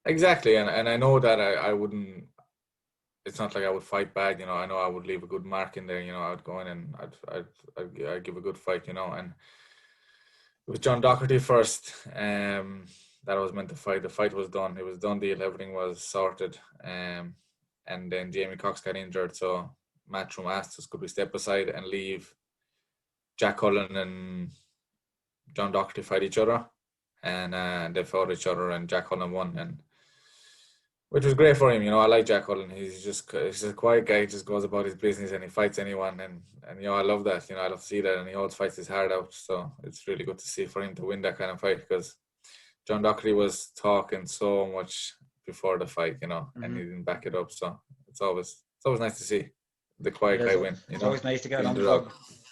Speaker 2: Exactly, and I know that I wouldn't. It's not like I would fight bad, I know I would leave a good mark in there. I'd go in and I'd give a good fight, and. It was John Doherty first. That I was meant to fight. The fight was done. It was done deal. Everything was sorted. And then Jamie Cox got injured. So Matchroom asked us, could we step aside and leave Jack Cullen and John Doherty fight each other? And they fought each other, and Jack Cullen won. And which was great for him. I like Jack Cullen. He's a quiet guy. He just goes about his business and he fights anyone. And I love that. I love to see that. And he always fights his heart out. So it's really good to see for him to win that kind of fight, because John Doherty was talking so much before the fight, and he didn't back it up. So it's always nice to see the quiet guy win.
Speaker 1: It's always nice to get an underdog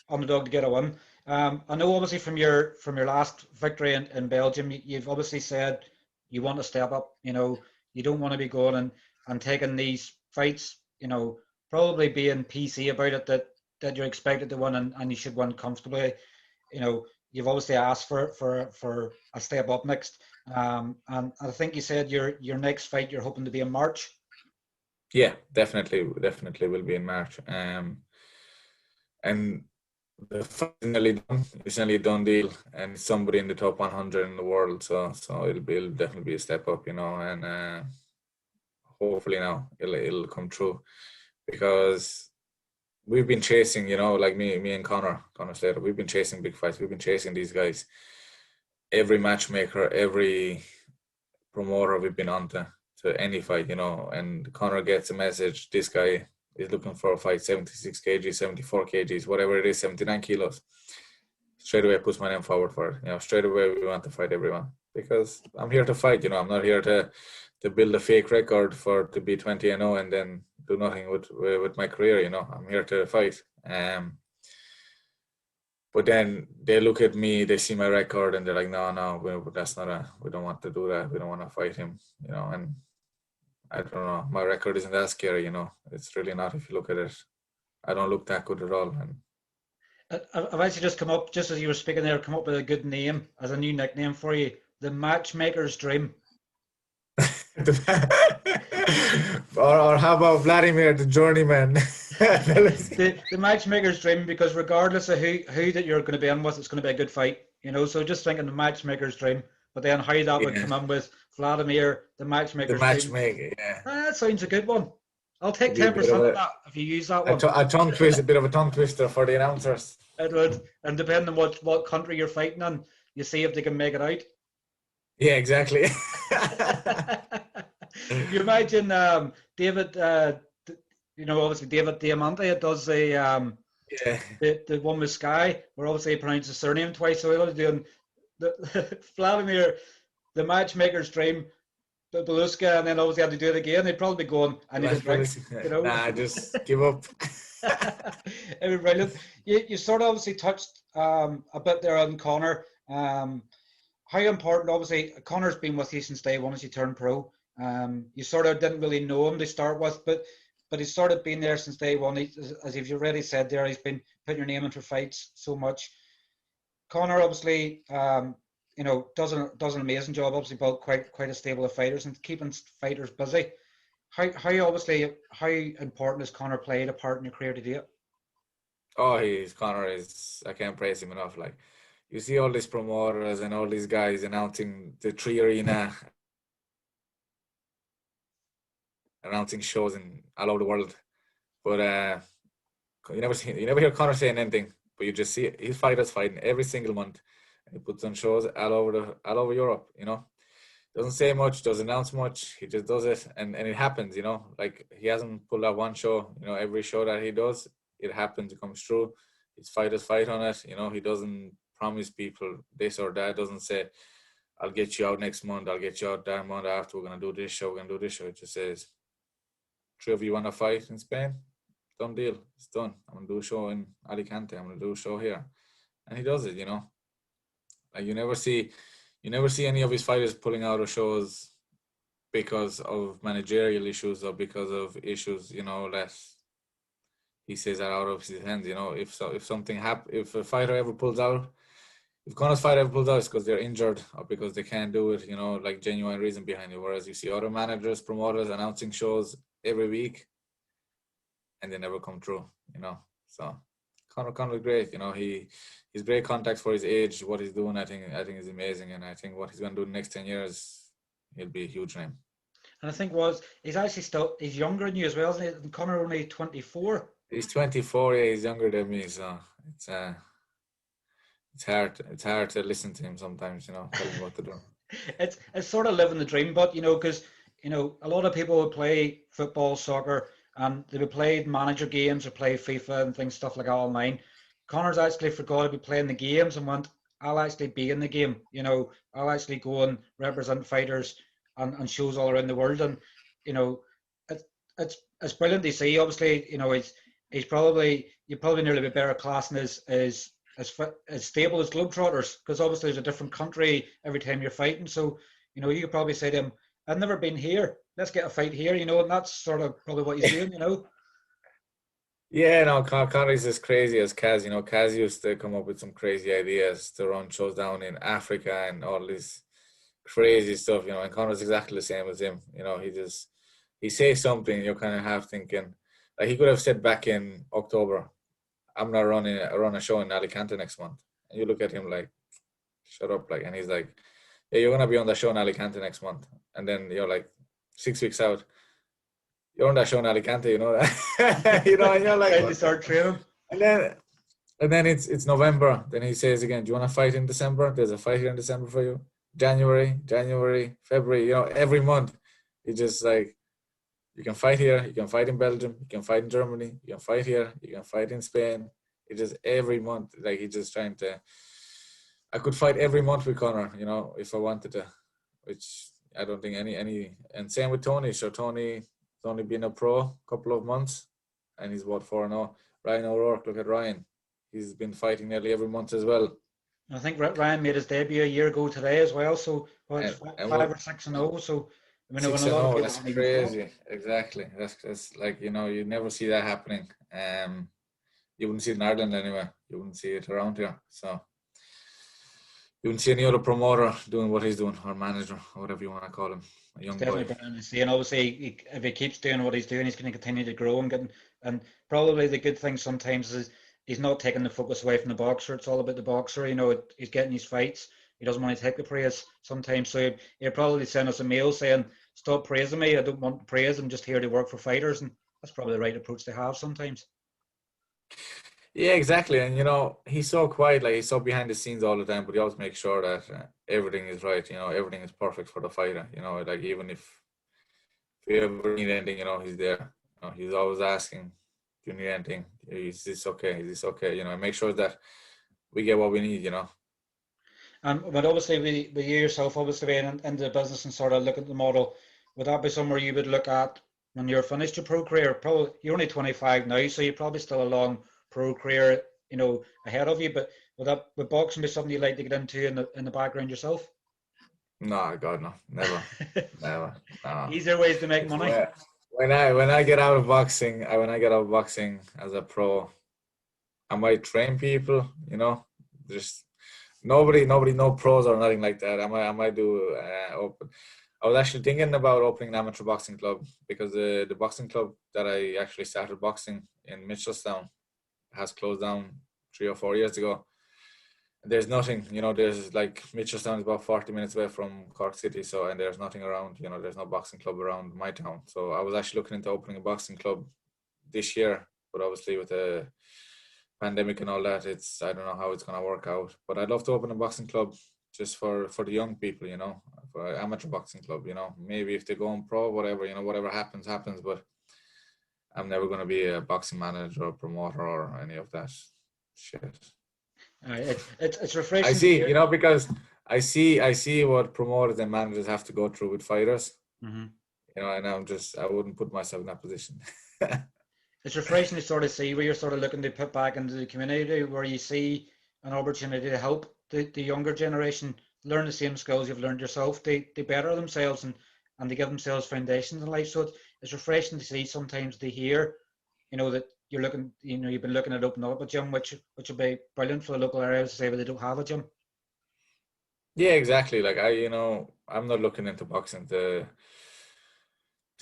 Speaker 1: to get a win. I know obviously from your last victory in Belgium, you've obviously said you want to step up. You don't want to be going and taking these fights, probably being PC about it, that you're expected to win and you should win comfortably. You've obviously asked for a step up next. And I think you said your next fight you're hoping to be in March.
Speaker 2: Yeah, definitely will be in March. And the fight is nearly done. It's nearly a done deal, and it's somebody in the top 100 in the world. So it'll definitely be a step up, and hopefully now it'll come true, because we've been chasing, like me and Conor Slater, we've been chasing big fights. We've been chasing these guys. Every matchmaker, every promoter we've been on to any fight, and Conor gets a message, this guy is looking for a fight, 76 kgs, 74 kgs, whatever it is, 79 kilos. Straight away puts my name forward for it. Straight away we want to fight everyone, because I'm here to fight. I'm not here to build a fake record to be 20-0 and then do nothing with my career. I'm here to fight. But then they look at me, they see my record, and they're like, no, we don't want to do that. We don't want to fight him. And I don't know. My record isn't that scary, It's really not if you look at it. I don't look that good at all. And
Speaker 1: I've actually just come up, just as you were speaking there, come up with a good name as a new nickname for you. The Matchmaker's Dream.
Speaker 2: or how about Vladimir, the journeyman?
Speaker 1: the Matchmaker's Dream, because regardless of who that you're going to be in with, it's going to be a good fight. So just thinking the Matchmaker's Dream. but then how that would
Speaker 2: Yeah.
Speaker 1: come in with Vladimir, the
Speaker 2: The
Speaker 1: matchmaker's dream.
Speaker 2: matchmaker, yeah.
Speaker 1: That sounds a good one. I'll take
Speaker 2: It'd be a
Speaker 1: 10%
Speaker 2: bit of
Speaker 1: of that if you use that one.
Speaker 2: a tongue twist, a bit of a tongue twister for the announcers.
Speaker 1: It would, and depending on what country you're fighting in, you see if they can make it out.
Speaker 2: Yeah, exactly.
Speaker 1: You imagine David, obviously David Diamante does
Speaker 2: Yeah.
Speaker 1: the one with Sky, where obviously he pronounced his surname twice, so he was doing the Vladimir, the matchmaker's dream, the Belujsky, and then obviously had to do it again. They'd probably be going, I need a drink,
Speaker 2: Nah, just give up.
Speaker 1: It was brilliant. You sort of obviously touched a bit there on Conor. How important, obviously, Conor's been with you since day one as you turned pro. You sort of didn't really know him to start with, but he's sort of been there since day one. As you've already said there, he's been putting your name into fights so much. Conor obviously, does an amazing job. Obviously, built quite a stable of fighters and keeping fighters busy. How important has Conor played a part in your career to date?
Speaker 2: Oh, Conor is, I can't praise him enough. Like, you see all these promoters and all these guys announcing the 3 Arena, announcing shows all over the world, but you never hear Conor saying anything. But you just see his fighters fighting every single month. He puts on shows all over Europe. Doesn't say much, doesn't announce much. He just does it, and it happens. Like, he hasn't pulled out one show. Every show that he does, it happens. It comes true. His fighters fight on it. He doesn't promise people this or that. Doesn't say, I'll get you out next month. I'll get you out that month after. We're gonna do this show. We're gonna do this show. It just says, 3 of you want to fight in Spain? Done deal. It's done. I'm gonna do a show in Alicante. I'm gonna do a show here, and he does it. Like, you never see any of his fighters pulling out of shows because of managerial issues or because of issues, that he says are out of his hands. If a fighter ever pulls out, if Conor's fighter ever pulls out, it's because they're injured or because they can't do it, like genuine reason behind it. Whereas you see other managers, promoters announcing shows every week and they never come true, So Conor's great, he's great contacts for his age. What he's doing, I think is amazing, and I think what he's going to do in the next 10 years, he'll be a huge name. And
Speaker 1: I think he's actually he's younger than you as well, isn't he? Conor only 24.
Speaker 2: He's 24, yeah, he's younger than me, so it's hard to listen to him sometimes, tell him what to do.
Speaker 1: It's sort of living the dream, but because a lot of people would play football, soccer, and they would play manager games or play FIFA and things, stuff like that online. Conor's actually forgot to be playing the games and went, I'll actually be in the game. I'll actually go and represent fighters and shows all around the world. And it's brilliant to see. Obviously, he's probably nearly be better class than as stable as Globetrotters, because obviously there's a different country every time you're fighting. So you could probably say to him, I've never been here. Let's get a fight here, and that's sort of probably what he's doing,
Speaker 2: Yeah, no, Conor's as crazy as Kaz. Kaz used to come up with some crazy ideas to run shows down in Africa and all this crazy stuff, and Conor's exactly the same as him. He says something, you're kind of half thinking, like, he could have said back in October, I'm not run a show in Alicante next month. And you look at him like, shut up, like, and he's like, yeah, you're gonna be on the show in Alicante next month. And then you're like 6 weeks out, you're on that show in Alicante, that. And you're like,
Speaker 1: to start training.
Speaker 2: And then it's November. Then he says again, do you want to fight in December? There's a fight here in December for you. January, February, every month. He just like, you can fight here, you can fight in Belgium, you can fight in Germany, you can fight here, you can fight in Spain. It just every month, like, he's just trying to. I could fight every month with Conor, if I wanted to, which I don't think any. And same with Tony. So Tony's only been a pro a couple of months, and he's 4-0. Ryan O'Rourke, look at Ryan. He's been fighting nearly every month as well.
Speaker 1: I think Ryan made his debut a year ago today as well. So 5 or 6-0. So I mean,
Speaker 2: 6-0, that's crazy. Exactly. That's like, you never see that happening. You wouldn't see it in Ireland anyway. You wouldn't see it around here. So you wouldn't see any other promoter doing what he's doing, or manager, or whatever you want to call him. A young boy.
Speaker 1: And obviously, if he keeps doing what he's doing, he's going to continue to grow and probably the good thing sometimes is he's not taking the focus away from the boxer. It's all about the boxer. He's getting his fights. he doesn't want to take the praise sometimes. So he'll probably send us a mail saying, "Stop praising me. I don't want praise. I'm just here to work for fighters." And that's probably the right approach to have sometimes.
Speaker 2: Yeah, exactly. And he's so quiet, like he's so behind the scenes all the time, but he always makes sure that everything is right. Everything is perfect for the fighter. Like even if we ever need anything, he's there. He's always asking, "Do you need anything? Is this okay? Is this okay?" Make sure that we get what we need.
Speaker 1: But obviously, with you yourself, obviously being in the business and sort of look at the model, would that be somewhere you would look at when you're finished your pro career? Probably you're only 25 now, so you're probably still a long pro career, ahead of you. But would boxing be something you'd like to get into in the background yourself?
Speaker 2: No, God, no, never, never. No.
Speaker 1: Easier ways to make money.
Speaker 2: When I get out of boxing, when I get out of boxing as a pro, I might train people. There's nobody, no pros or nothing like that. I might do open. I was actually thinking about opening an amateur boxing club because the boxing club that I actually started boxing in Mitchelstown has closed down 3 or 4 years ago. There's nothing, there's like Mitchelstown is about 40 minutes away from Cork City, and there's nothing around, there's no boxing club around my town. So I was actually looking into opening a boxing club this year, but obviously with the pandemic and all that, I don't know how it's going to work out. But I'd love to open a boxing club just for the young people, for an amateur boxing club, maybe if they go on pro, whatever, whatever happens, but I'm never going to be a boxing manager or promoter or any of that shit.
Speaker 1: It's refreshing.
Speaker 2: I see, because I see what promoters and managers have to go through with fighters.
Speaker 1: Mm-hmm.
Speaker 2: And I wouldn't put myself in that position.
Speaker 1: It's refreshing to sort of see where you're sort of looking to put back into the community, where you see an opportunity to help the younger generation learn the same skills you've learned yourself. They better themselves and they give themselves foundations in life. So it's refreshing to see sometimes to hear, that you're looking, you've been looking at opening up a gym, which would be brilliant for the local areas to say, but they don't have a gym.
Speaker 2: Yeah, exactly. Like I'm not looking into boxing to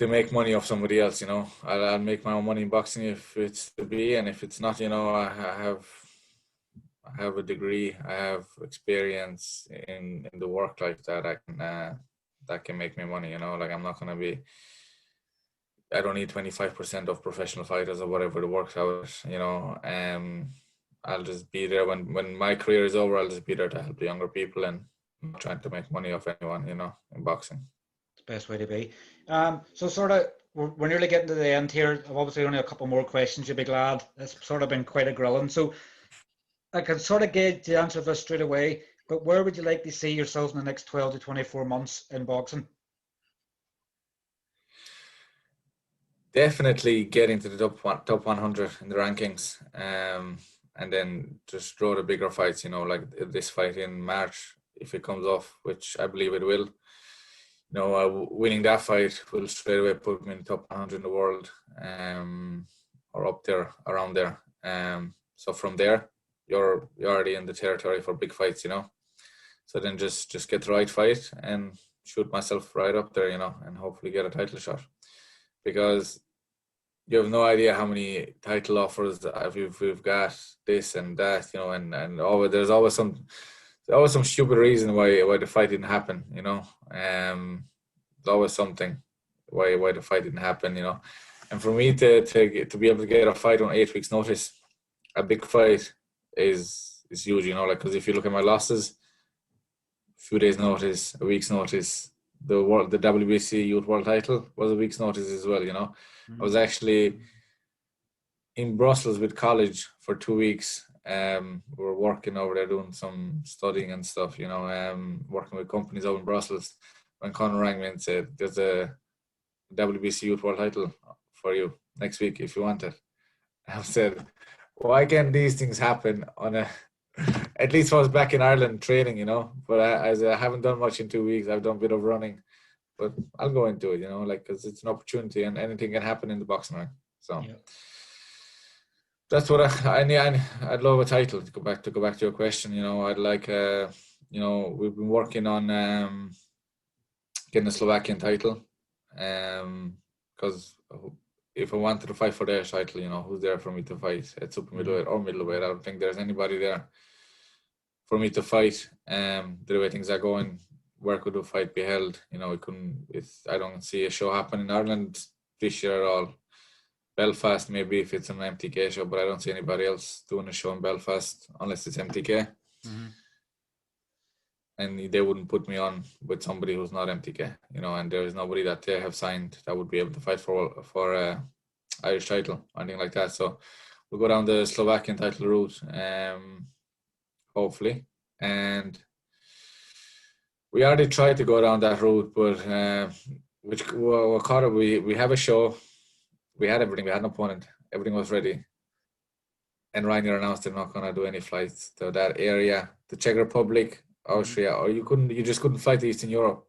Speaker 2: make money off somebody else. I'll make my own money in boxing if it's to be, and if it's not, I have a degree, I have experience in the work life that can make me money. Like I'm not gonna be. I don't need 25% of professional fighters or whatever it works out. I'll just be there when my career is over. I'll just be there to help the younger people and not trying to make money off anyone. In boxing.
Speaker 1: It's the best way to be. So sort of we're nearly getting to the end here. I've obviously only a couple more questions. You'll be glad. It's sort of been quite a grilling. So I can sort of gauge the answer to this straight away. But where would you like to see yourself in the next 12 to 24 months in boxing?
Speaker 2: Definitely get into the top 100 in the rankings, and then just draw the bigger fights. Like this fight in March, if it comes off, which I believe it will. Winning that fight will straight away put me in the top 100 in the world, or up there, around there. So from there, you're already in the territory for big fights. So then just get the right fight and shoot myself right up there. And hopefully get a title shot. Because you have no idea how many title offers we've got, this and that, and there's always some stupid reason why the fight didn't happen, there's always something why the fight didn't happen, and for me to be able to get a fight on 8 weeks notice, a big fight is huge, because if you look at my losses, a few days notice, a week's notice. The WBC Youth World Title was a week's notice as well. I was actually in Brussels with college for 2 weeks. We were working over there doing some studying and stuff. Working with companies over in Brussels. When Conor rang me and said, "There's a WBC Youth World Title for you next week if you want it," I said, "Why can't these things happen on a?" At least I was back in Ireland training, but I haven't done much in 2 weeks. I've done a bit of running, but I'll go into it, because it's an opportunity and anything can happen in the boxing ring. So yeah. That's what I'd love a title. To go back to your question, I'd like, we've been working on getting a Slovakian title, because if I wanted to fight for their title, who's there for me to fight at super middleweight or middleweight? I don't think there's anybody there for me to fight. The way things are going, where could the fight be held? You know, I don't see a show happen in Ireland this year at all. Belfast maybe if it's an MTK show, but I don't see anybody else doing a show in Belfast unless it's MTK.
Speaker 1: Mm-hmm.
Speaker 2: And they wouldn't put me on with somebody who's not MTK, you know, and there is nobody that they have signed that would be able to fight for Irish title or anything like that. So we'll go down the Slovakian title route, hopefully. And we already tried to go down that route, but we have a show. We had everything. We had an opponent. Everything was ready. And Ramirez announced they're not going to do any flights to that area, the Czech Republic, Austria, or you just couldn't fly to Eastern Europe.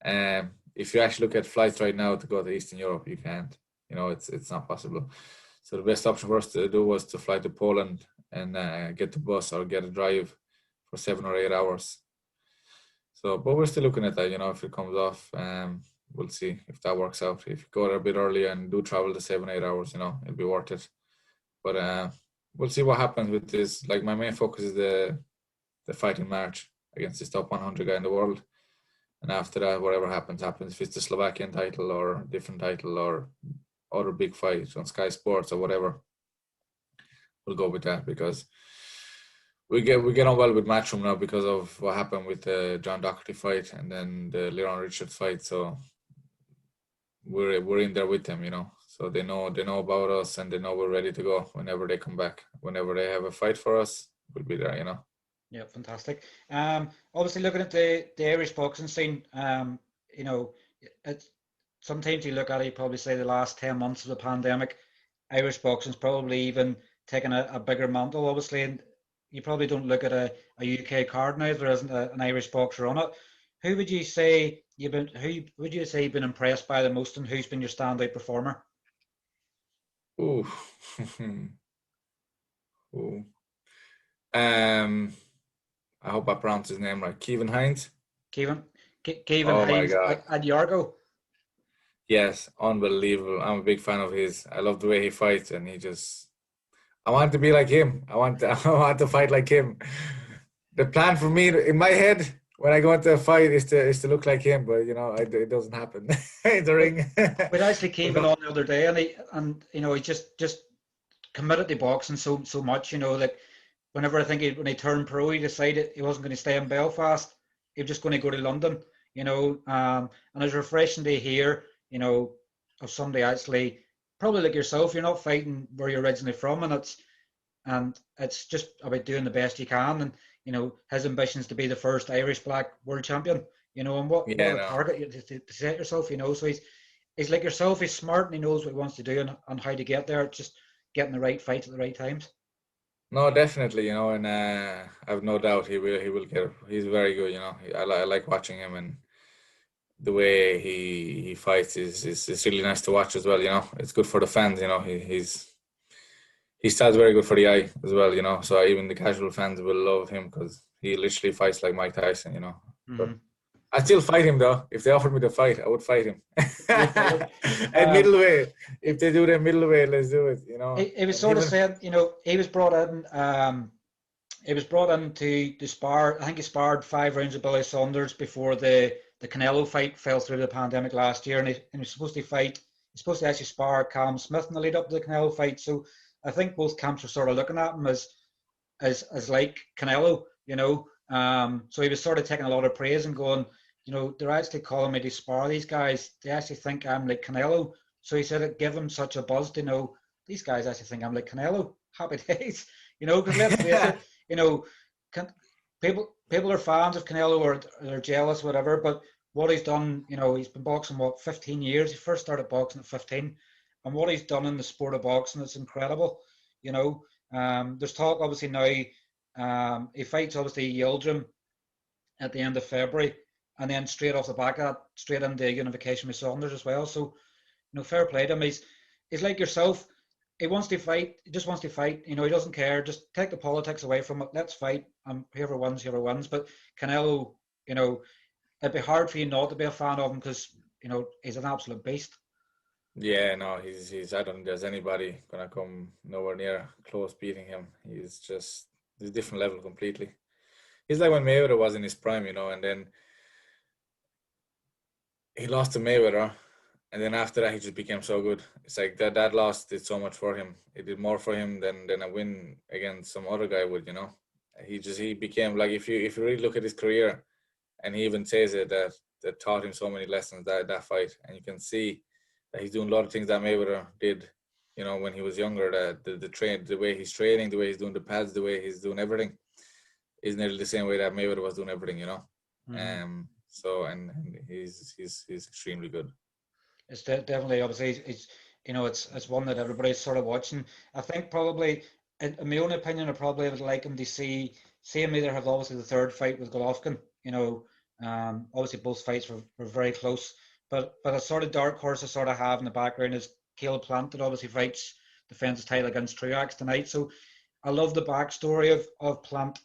Speaker 2: If you actually look at flights right now to go to Eastern Europe, you can't. You know, it's not possible. So the best option for us to do was to fly to Poland and get the bus or get a drive for 7 or 8 hours. So, but we're still looking at that. You know, if it comes off, we'll see if that works out. If you go there a bit earlier and do travel the 7 or 8 hours, you know, it'll be worth it. But we'll see what happens with this. Like, my main focus is the fight in March against this top 100 guy in the world. And after that, whatever happens. If it's the Slovakian title or different title or other big fight on Sky Sports or whatever, we'll go with that, because we get on well with Matchroom now because of what happened with the John Doherty fight and then the Leron Richards fight. So we're in there with them, you know. So they know about us and they know we're ready to go whenever they come back. Whenever they have a fight for us, we'll be there, you know.
Speaker 1: Yeah, fantastic. Obviously looking at the Irish boxing scene, you know, it's sometimes you look at it, you probably say the last 10 months of the pandemic, Irish boxing's probably even taken a bigger mantle, obviously, and you probably don't look at a UK card now if there isn't an Irish boxer on it. Who would you say you've been impressed by the most, and who's been your standout performer?
Speaker 2: Ooh. Ooh. I hope I pronounced his name right. Caomhin Hines.
Speaker 1: Caomhin
Speaker 2: Oh my
Speaker 1: Hines
Speaker 2: God.
Speaker 1: Agyarko.
Speaker 2: Yes, unbelievable. I'm a big fan of his. I love the way he fights, and I want to be like him. I want to fight like him. The plan for me in my head when I go into a fight is to look like him, but you know, it doesn't happen in the ring.
Speaker 1: But actually Caomhin on the other day, and you know, he just committed to boxing so much, you know, like whenever when he turned pro, he decided he wasn't going to stay in Belfast. He was just going to go to London, you know. And it's refreshing to hear, you know, of somebody actually, probably like yourself, you're not fighting where you're originally from, and it's just about doing the best you can. And you know, his ambition is to be the first Irish black world champion, you know, and what a target to set yourself, you know. So he's like yourself, he's smart and he knows what he wants to do and how to get there. It's just getting the right fights at the right times.
Speaker 2: No, definitely, you know, and I've no doubt he will get. He's very good, you know. I like watching him, and the way he fights is really nice to watch as well. You know, it's good for the fans. You know, he styles very good for the eye as well. You know, so even the casual fans will love him because he literally fights like Mike Tyson. You know, but I'd still fight him though. If they offered me to fight, I would fight him. At middleweight, if they do the middleweight, let's do it. You know,
Speaker 1: it was sort of said, you know, he was brought in. He was brought in to spar. I think he sparred 5 rounds of Billy Saunders before the Canelo fight fell through the pandemic last year, and he was supposed to fight. He's supposed to actually spar Callum Smith in the lead up to the Canelo fight. So I think both camps were sort of looking at him as like Canelo, you know. So he was sort of taking a lot of praise and going, you know, they're actually calling me to spar these guys. They actually think I'm like Canelo. So he said it gave him such a buzz to know these guys actually think I'm like Canelo. Happy days, you know, because let's face it, you know, people are fans of Canelo or they're jealous, whatever, but what he's done, you know, he's been boxing, 15 years? He first started boxing at 15. And what he's done in the sport of boxing is incredible, you know. There's talk, obviously, now, he fights, obviously, Yildirim at the end of February, and then straight off the back of that, straight into unification with Saunders as well. So, you know, fair play to him. He's like yourself. He wants to fight. He just wants to fight. You know, he doesn't care. Just take the politics away from it. Let's fight. And whoever wins, whoever wins. But Canelo, you know, it'd be hard for you not to be a fan of him because, you know, he's an absolute beast.
Speaker 2: Yeah, no, he's. I don't think there's anybody gonna come nowhere near close beating him. He's a different level completely. He's like when Mayweather was in his prime, you know, and then he lost to Mayweather, and then after that he just became so good. It's like that loss did so much for him. It did more for him than a win against some other guy would, you know. He became like, if you really look at his career, and he even says it, that taught him so many lessons, that fight, and you can see that he's doing a lot of things that Mayweather did, you know, when he was younger. The way he's training, the way he's doing the pads, the way he's doing everything is nearly the same way that Mayweather was doing everything, you know. So and he's extremely good.
Speaker 1: It's definitely, obviously, it's one that everybody's sort of watching. I think probably, in my own opinion, I probably would like him to see him either have obviously the third fight with Golovkin. Obviously both fights were very close, but a sort of dark horse I sort of have in the background is Caleb Plant, that obviously fights, defends his title against Truax tonight. So I love the backstory of Plant.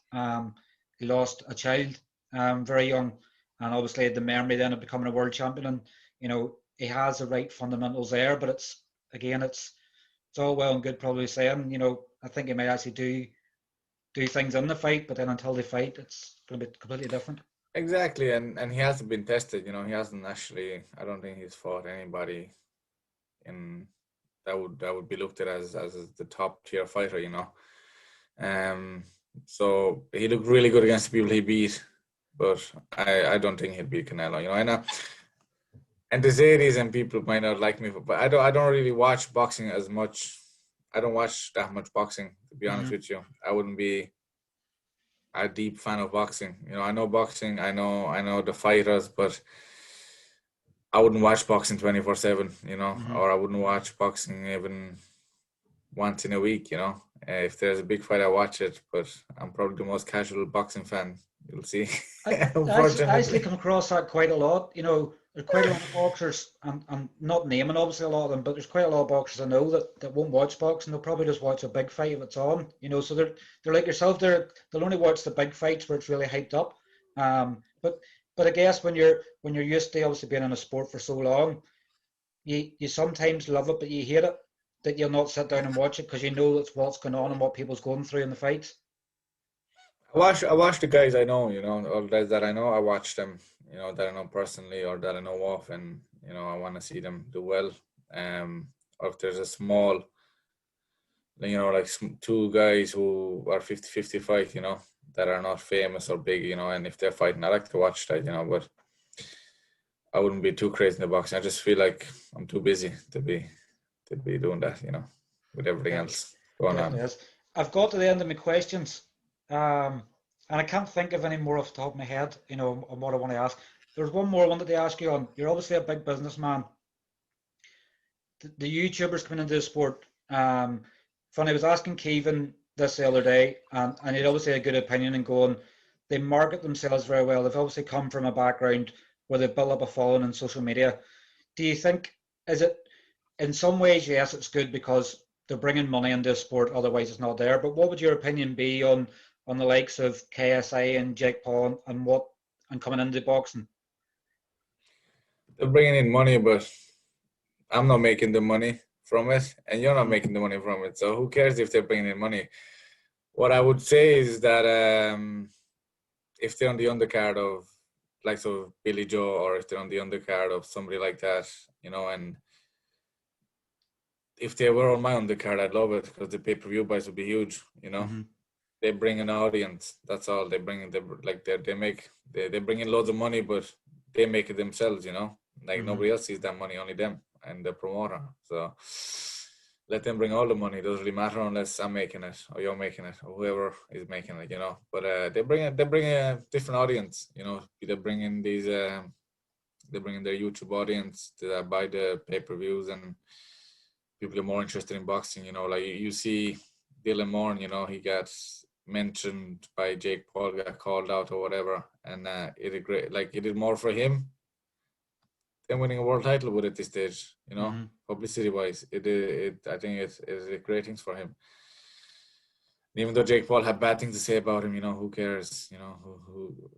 Speaker 1: He lost a child very young, and obviously had the memory then of becoming a world champion. And he has the right fundamentals there, but it's all well and good probably saying, I think he may actually do things in the fight, but then until they fight, it's going to be completely different.
Speaker 2: Exactly, and he hasn't been tested. He hasn't actually. I don't think he's fought anybody in that would be looked at as the top tier fighter. So he looked really good against the people he beat, but I don't think he'll beat Canelo. I know. And to say this, and people might not like me, but I don't really watch boxing as much. I don't watch that much boxing, to be honest with you. I wouldn't be a deep fan of boxing. I know boxing, I know the fighters, but I wouldn't watch boxing 24/7, or I wouldn't watch boxing even once in a week, If there's a big fight, I watch it, but I'm probably the most casual boxing fan you'll see.
Speaker 1: I actually come across that quite a lot. There's quite a lot of boxers, I'm not naming obviously a lot of them, but there's quite a lot of boxers I know that won't watch boxing. They'll probably just watch a big fight if it's on. So they're like yourself. They'll only watch the big fights where it's really hyped up. But I guess when you're used to obviously being in a sport for so long, you sometimes love it, but you hate it that you'll not sit down and watch it because it's what's going on and what people's going through in the fights.
Speaker 2: I watch the guys I know, all the guys that I know, I watch them, that I know personally or that I know of, and, I want to see them do well. Or if there's a small, like two guys who are 50-50 fight, that are not famous or big, and if they're fighting, I like to watch that, but I wouldn't be too crazy in the boxing. I just feel like I'm too busy to be doing that, with everything else going on.
Speaker 1: Yes. I've got to the end of my questions. And I can't think of any more off the top of my head, on what I want to ask. There's one more I wanted to ask you on. You're obviously a big businessman. The YouTubers coming into the sport. Funny, I was asking Caomhin this the other day, and he'd obviously a good opinion and going, they market themselves very well. They've obviously come from a background where they've built up a following on social media. Do you think, is it, in some ways, yes, it's good because they're bringing money into the sport, otherwise it's not there. But what would your opinion be on the likes of KSI and Jake Paul and coming into boxing?
Speaker 2: They're bringing in money, but I'm not making the money from it, and you're not making the money from it. So who cares if they're bringing in money? What I would say is that if they're on the undercard of likes of Billy Joe, or if they're on the undercard of somebody like that, and if they were on my undercard, I'd love it because the pay-per-view buys would be huge, They bring an audience. That's all. They bring they bring in loads of money, but they make it themselves, Nobody else sees that money, only them and the promoter. So let them bring all the money. It doesn't really matter unless I'm making it or you're making it or whoever is making it, But they bring a different audience, They bring in these they bring in their YouTube audience that buy the pay-per-views, and people are more interested in boxing. Like you see Dylan Moore, he gets mentioned by Jake Paul, got called out or whatever, and it did more for him than winning a world title would at this stage, publicity wise. I think it's great things for him. And even though Jake Paul had bad things to say about him, who cares? Who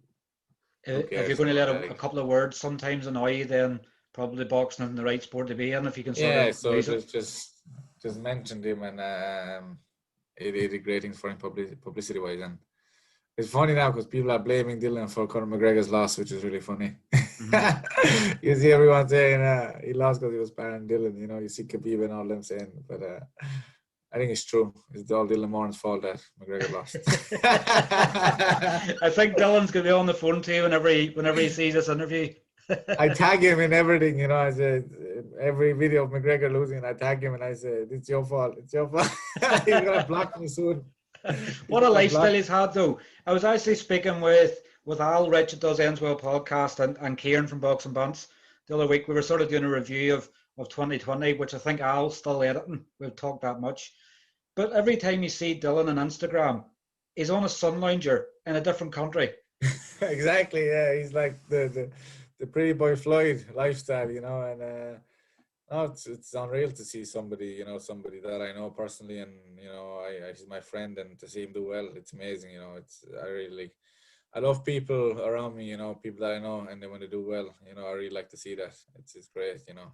Speaker 2: cares?
Speaker 1: If you're going to let a couple of words sometimes annoy you, then probably boxing isn't the right sport to be in. If you can
Speaker 2: just mentioned him, and it did great things for him publicity wise, and It's funny now because people are blaming Dylan for Conor McGregor's loss, which is really funny.
Speaker 1: Mm-hmm.
Speaker 2: You see everyone saying he lost because he was sparring Dylan. You know, you see Khabib and all them saying, but I think it's true. It's all Dylan Moran's fault that McGregor lost.
Speaker 1: I think Dylan's gonna be on the phone to you whenever he sees this interview.
Speaker 2: I tag him in everything, you know. I said every video of McGregor losing, I tag him and I said, "It's your fault. It's your fault." He's gonna block me soon.
Speaker 1: What a lifestyle he's had, though. I was actually speaking with Al Rich that does Ends Well podcast and Kieran from Box and Bunts the other week. We were sort of doing a review of 2020, which I think Al's still editing. We've talked that much. But every time you see Dylan on Instagram, he's on a sun lounger in a different country.
Speaker 2: Exactly, yeah. He's like the pretty boy Floyd lifestyle, you know, and no, it's unreal to see somebody, you know, somebody that I know personally, and you know, he's my friend, and to see him do well, it's amazing, you know. I love people around me, you know, people that I know, and then when they do well, you know, I really like to see that. It's great, you know.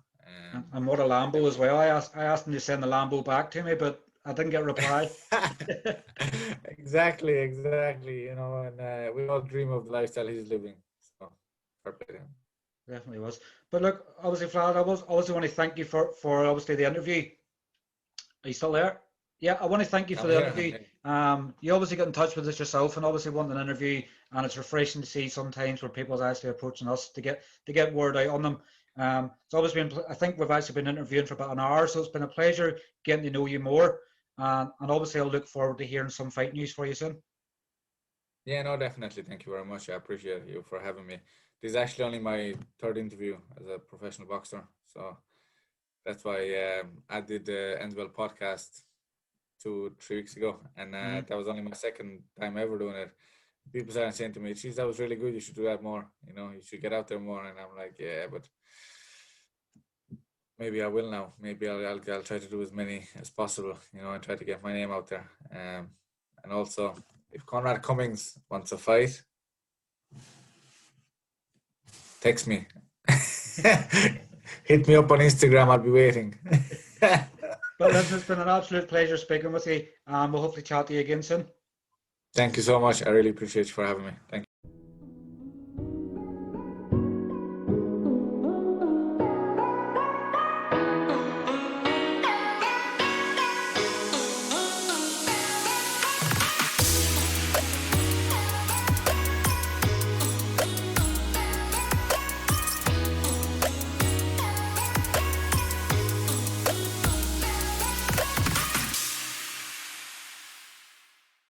Speaker 1: And what a Lambo as well. I asked him to send the Lambo back to me, but I didn't get a reply.
Speaker 2: Exactly, you know, and we all dream of the lifestyle he's living. So, fair play to him.
Speaker 1: Definitely was. But look, obviously, Vlad, I also want to thank you for obviously the interview. Are you still there? Yeah, I want to thank you for the interview. You obviously got in touch with us yourself and obviously wanted an interview, and it's refreshing to see sometimes where people are actually approaching us to get word out on them. It's obviously been, I think we've actually been interviewing for about an hour, so it's been a pleasure getting to know you more. And obviously, I'll look forward to hearing some fight news for you soon.
Speaker 2: Yeah, no, definitely. Thank you very much. I appreciate you for having me. This is actually only my third interview as a professional boxer, so that's why I did the Enswell podcast 2-3 weeks ago, and that was only my second time ever doing it. People started saying to me, "Geez, that was really good. You should do that more. You know, you should get out there more." And I'm like, "Yeah, but maybe I will now. Maybe I'll try to do as many as possible. You know, and try to get my name out there. And also, if Conrad Cummings wants a fight, text me." Hit me up on Instagram. I'll be waiting.
Speaker 1: But listen, it's been an absolute pleasure speaking with you. We'll hopefully chat to you again soon.
Speaker 2: Thank you so much. I really appreciate you for having me. Thank you.